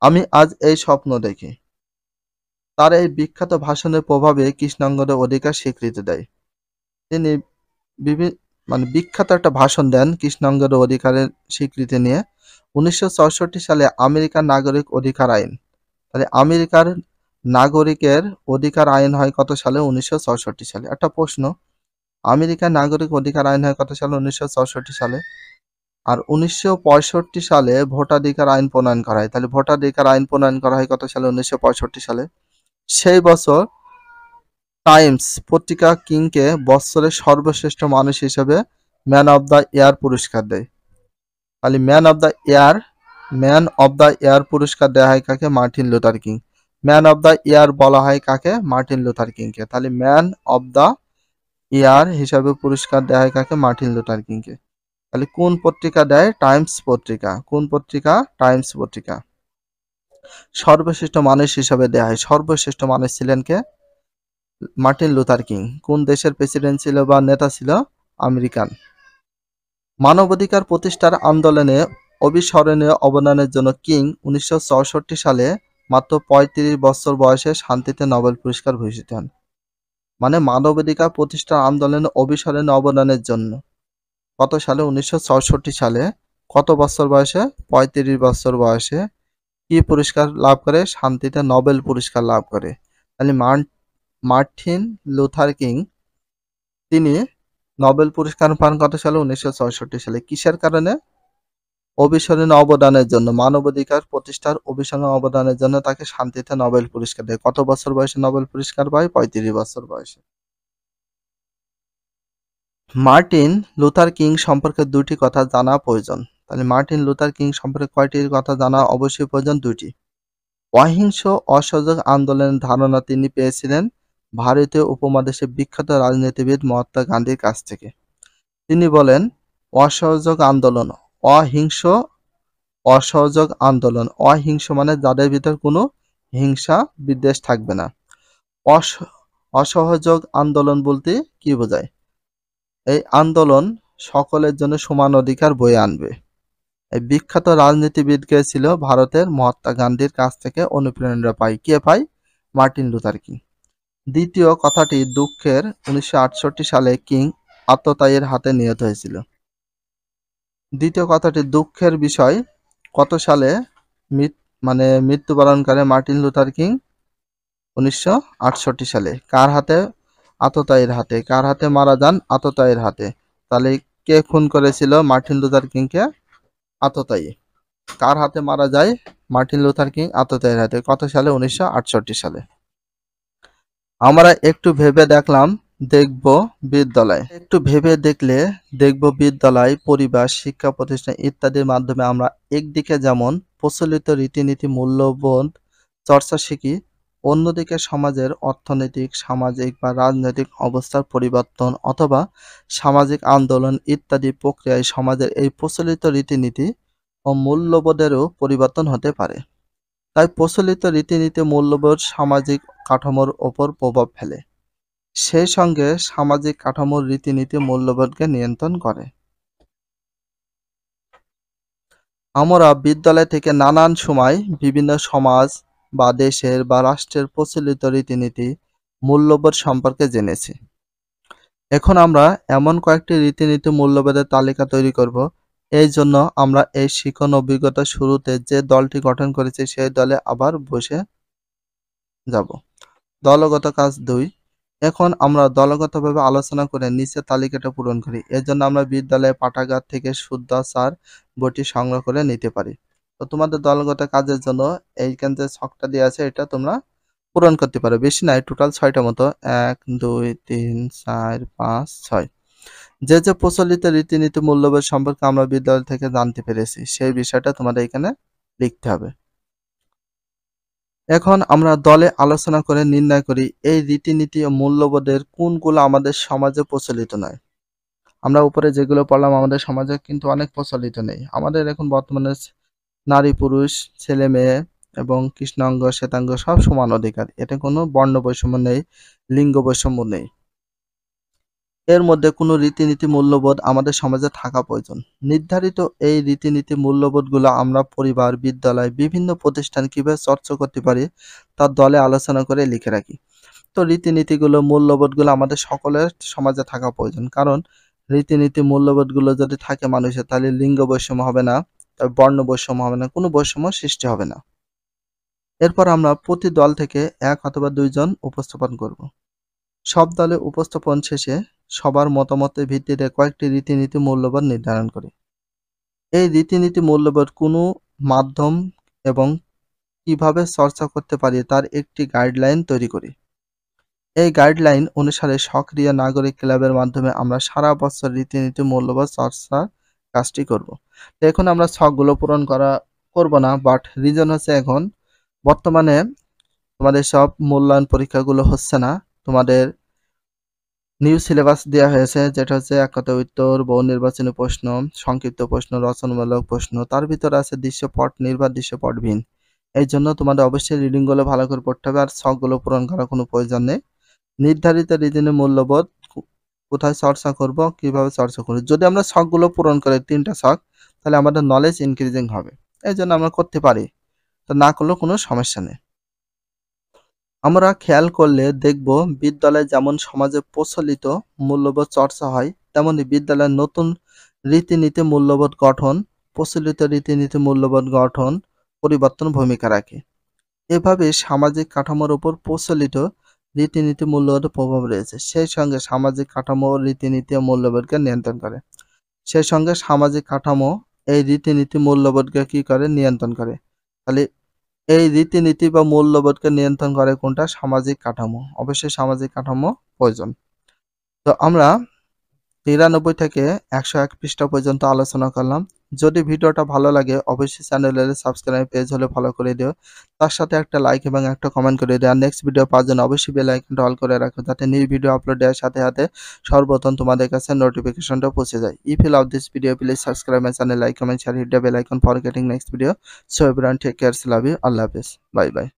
আমি আজ এই স্বপ্ন দেখি। তার এই বিখ্যাত ভাষণের প্রভাবে কৃষ্ণাঙ্গদের অধিকার স্বীকৃতি দেয়। তিনি বিখ্যাত একটা ভাষণ দেন কৃষ্ণাঙ্গদের অধিকারের স্বীকৃতি নিয়ে। 1964 সালে আমেরিকার নাগরিক অধিকার আইন। তাহলে আমেরিকার নাগরিকের অধিকার আইন হয় কত সালে? 1964 সালে। একটা প্রশ্ন, আমেরিকার নাগরিক অধিকার আইন হয় কত সালে? 1964 সালে। আর 1965 সালে ভোটাধিকার আইন প্রণয়ন করা হয়। তাহলে ভোটাধিকার আইন প্রণয়ন করা হয় কত সালে? 1965 সালে। সেই বছর টাইমস পত্রিকা কিংকে বছরের সর্বশ্রেষ্ঠ মানুষ হিসেবে ম্যান অব দ্য ইয়ার পুরস্কার দেয়। তাহলে ম্যান অব দ্য ইয়ার পুরস্কার দেওয়া হয় কাকে? Martin Luther King. Man of the year বলা হয় কাকে? মার্টিন লুথার কিংকে। তাহলে ম্যান অব দ্য ইয়ার হিসাবে পুরস্কার দেওয়া হয় কাকে? মার্টিন লুথার কিংকে। তাহলে কোন পত্রিকা দেয়? টাইমস পত্রিকা। কোন পত্রিকা? টাইমস পত্রিকা। সর্বশ্রেষ্ঠ মানুষ হিসাবে দেওয়া হয়। সর্বশ্রেষ্ঠ মানুষ ছিলেন কে? Martin Luther king. কোন দেশের প্রেসিডেন্ট ছিল বা নেতা ছিল? আমেরিকান। মানবাধিকার প্রতিষ্ঠার আন্দোলনে অবিস্মরণীয় অবদানের জন্য কিং 1964 সালে মাত্র 35 বছর বয়সে শান্তিতে নোবেল পুরস্কার ভূষিত হন। মানে মানবাধিকার প্রতিষ্ঠার আন্দোলনে অবিস্মরণীয় অবদানের জন্য কত সালে? 1964 সালে। কত বছর বয়সে? 35 বছর বয়সে কি পুরস্কার লাভ করে? শান্তিতে নোবেল পুরস্কার লাভ করে। তাহলে মার্টিন লুথার কিং তিনি নোবেল পুরস্কার পান কত সালে? 1964 সালে। কিসের কারণে? অবিস্মরণীয় অবদানের জন্য। মানবাধিকার প্রতিষ্ঠার অবিস্মরণীয় অবদানের জন্য তাকে শান্তিতে নোবেল পুরস্কার দেয়। কত বছর বয়সে নোবেল পুরস্কার পায়? 35 বছর বয়সে। মার্টিন লুথার কিং সম্পর্কে 2টি কথা জানা প্রয়োজন। তাহলে মার্টিন লুথার কিং সম্পর্কে কয়টি কথা জানা অবশ্যই প্রয়োজন? 2টি। অহিংস অসহযোগ আন্দোলনের ধারণা তিনি পেয়েছিলেন ভারতীয় উপমহাদেশের বিখ্যাত রাজনীতিবিদ মহাত্মা গান্ধীর কাছ থেকে। তিনি বলেন অসহযোগ আন্দোলন অহিংস, অসহযোগ আন্দোলন অহিংস মানে যাদের ভিতর কোনো হিংসা বিদ্বেষ থাকবে না। অসহযোগ আন্দোলন বলতে কি বোঝায়? এই আন্দোলন সকলের জন্য সমান অধিকার বয়ে আনবে। এই বিখ্যাত রাজনীতিবিদকে ছিল ভারতের মহাত্মা গান্ধীর কাছ থেকে অনুপ্রেরণা পায়। কে পায়? Martin Luther king. দ্বিতীয় কথাটি দুঃখের, 1968 সালে কিং আততায়ীর হাতে নিহত হয়েছিল। দ্বিতীয় কথাটি দুঃখের বিষয়, কত সালে মৃত্যুবরণ করে মার্টিন লুথার কিং? 1968 সালে। কার হাতে? আততায়ীর হাতে। কার হাতে মারা যান? আততায়ীর হাতে। তাহলে কে খুন করেছিল মার্টিন লুথার কিংকে? আততায়ী। কার হাতে মারা যায় মার্টিন লুথার কিং? আততায়ীর হাতে। কত সালে? 1968 সালে। আমরা একটু ভেবে দেখলাম, দেখব বিদ্যালয়। একটু ভেবে দেখলে দেখব বিদ্যালয়, পরিবার, শিক্ষা প্রতিষ্ঠান ইত্যাদির মাধ্যমে আমরা একদিকে যেমন প্রচলিত রীতিনীতি, মূল্যবোধ চর্চা শিখি, অন্যদিকে সমাজের অর্থনৈতিক, সামাজিক বা রাজনৈতিক অবস্থার পরিবর্তন অথবা সামাজিক আন্দোলন ইত্যাদি প্রক্রিয়ায় সমাজের এই প্রচলিত রীতিনীতি ও মূল্যবোধেরও পরিবর্তন হতে পারে। তাই প্রচলিত রীতিনীতি, মূল্যবোধ সামাজিক কাঠামোর ওপর প্রভাব ফেলে। সেই সঙ্গে সামাজিক কাঠামোর রীতিনীতি মূল্যবোধকে নিয়ন্ত্রণ করে। আমরা বিদ্যালয় থেকে নানান সময় বিভিন্ন সমাজ বা দেশের বা রাষ্ট্রের প্রচলিত রীতিনীতি, মূল্যবোধ সম্পর্কে জেনেছি। এখন আমরা এমন কয়েকটি রীতিনীতি, মূল্যবোধের তালিকা তৈরি করব। এই জন্য আমরা এই শিখন অভিজ্ঞতা শুরুতে যে দলটি গঠন করেছি সেই দলে আবার বসে যাব। দলগত কাজ 2। এখন আমরা দলগতভাবে আলোচনা করে নিচের তালিকাটা পূরণ করি। এর জন্য আমরা বিদ্যালয়ে পাঠাগার থেকে শুদ্ধাচার বইটি সংগ্রহ করে নিতে পারি। তো তোমাদের দলগত কাজের জন্য এইখানে যে ছকটা দেওয়া আছে এটা তোমরা পূরণ করতে পারো। বেশি নাই, টোটাল 6টা মতো। 1 2 3 4 5 6। যে যে প্রচলিত রীতিনীতি, মূল্যবোধ সম্পর্কে আমরা বিদ্যালয় থেকে জানতে পেরেছি সেই বিষয়টা তোমাদের এখানে লিখতে হবে। এখন আমরা দলে আলোচনা করে নির্ণয় করি এই রীতিনীতি ও মূল্যবোধের কোনগুলো আমাদের সমাজে প্রচলিত নয়। আমরা উপরে যেগুলো পড়লাম আমাদের সমাজে কিন্তু অনেক প্রচলিত নেই। আমাদের এখন বর্তমানে নারী পুরুষ, ছেলে মেয়ে এবং কৃষ্ণাঙ্গ শ্বেতাঙ্গ সব সমান অধিকার। এতে কোনো বর্ণ বৈষম্য নেই, লিঙ্গ বৈষম্য নেই। এর মধ্যে কোনো রীতিনীতি, মূল্যবোধ আমাদের সমাজে থাকা প্রয়োজন। নির্ধারিত এই রীতিনীতি, মূল্যবোধগুলো আমরা পরিবার, বিদ্যালয়, বিভিন্ন প্রতিষ্ঠান কিভাবে চর্চা করতে পারি তার দলে আলোচনা করে লিখে রাখি। তো রীতিনীতিগুলো, মূল্যবোধগুলো আমাদের সকলের সমাজে থাকা প্রয়োজন। কারণ রীতিনীতি, মূল্যবোধগুলো যদি থাকে মানুষের, তাহলে লিঙ্গ বৈষম্য হবে না, বর্ণ বৈষম্য হবে না, কোনো বৈষম্য সৃষ্টি হবে না। এরপর আমরা প্রতি দল থেকে 1 অথবা 2 জন উপস্থাপন করব। সব দলে উপস্থাপন শেষে সবার মতামতের ভিত্তিতে কয়েকটি রীতিনীতি, মূল্যবোধ নির্ধারণ করি। এই রীতিনীতি, মূল্যবোধ কোনো মাধ্যম এবং কিভাবে চর্চা করতে পারি তার একটি গাইডলাইন তৈরি করি। এই গাইডলাইন অনুসারে সক্রিয় নাগরিক ক্লাবের মাধ্যমে আমরা সারা বছর রীতিনীতি, মূল্যবোধ চর্চার কাজটি করব। তো এখন আমরা ছকগুলো পূরণ করব না, বাট রিজন হচ্ছে এখন বর্তমানে তোমাদের সব মূল্যায়ন পরীক্ষাগুলো হচ্ছে না। তোমাদের নিউ সিলেবাস দেওয়া হয়েছে, যেটা হচ্ছে এক কথা উত্তর, বহু নির্বাচনী প্রশ্ন, সংক্ষিপ্ত প্রশ্ন, রচনামূলক প্রশ্ন। তার ভিতরে আছে দৃশ্যপট নির্বাক, দৃশ্যপটবিহীন। এই জন্য তোমাদের অবশ্যই রিডিংগুলো ভালো করে পড়তে হবে আর ছকগুলো পূরণ করার কোনো প্রয়োজন নেই। নির্ধারিত রীতিনীতি, মূল্যবোধ কোথায় চর্চা করব, কিভাবে চর্চা করব। যদি আমরা ছকগুলো পূরণ করি 3টা ছক, তাহলে আমাদের নলেজ ইনক্রিজিং হবে। এই জন্য আমরা করতে পারি, তো না করলেও কোনো সমস্যা নেই। আমরা খেয়াল করলে দেখব বিদ্যালয়ে যেমন সমাজে প্রচলিত মূল্যবোধ চর্চা হয়, তেমনি বিদ্যালয়ের নতুন রীতিনীতি, মূল্যবোধ গঠন, প্রচলিত রীতিনীতি, মূল্যবোধ গঠন পরিবর্তন ভূমিকা রাখে। এভাবে সামাজিক কাঠামোর উপর প্রচলিত রীতিনীতি, মূল্যবোধের প্রভাব রয়েছে। সেই সঙ্গে সামাজিক কাঠামো রীতিনীতি ও মূল্যবোধকে নিয়ন্ত্রণ করে। সেই সঙ্গে সামাজিক কাঠামো এই রীতিনীতি, মূল্যবোধকে কি করে? নিয়ন্ত্রণ করে। তাহলে এই রীতিনীতি বা মূল্যবোধকে নিয়ন্ত্রণ করে কোনটা? সামাজিক কাঠামো। অবশ্যই সামাজিক কাঠামো প্রয়োজন। তো আমরা 93 থেকে 101 পৃষ্ঠা পর্যন্ত আলোচনা করলাম। যদি ভিডিওটা ভালো লাগে অবশ্যই চ্যানেলের সাবস্ক্রাইব পেজ হলে ফলো করে দিও। তার সাথে একটা লাইক এবং একটা কমেন্ট করে দিও। আর নেক্সট ভিডিও পাওয়ার জন্য অবশ্যই বেল আইকনটা অল করে রাখো, যাতে নিউ ভিডিও আপলোড দেওয়ার সাথে সাথে সর্বপ্রথম তোমাদের কাছে নোটিফিকেশনটা পৌঁছে যায়। If you love this video, please subscribe my channel, like, comment, share, hit the bell icon for getting next video. So everyone take care, love you, Allah Hafiz, bye bye.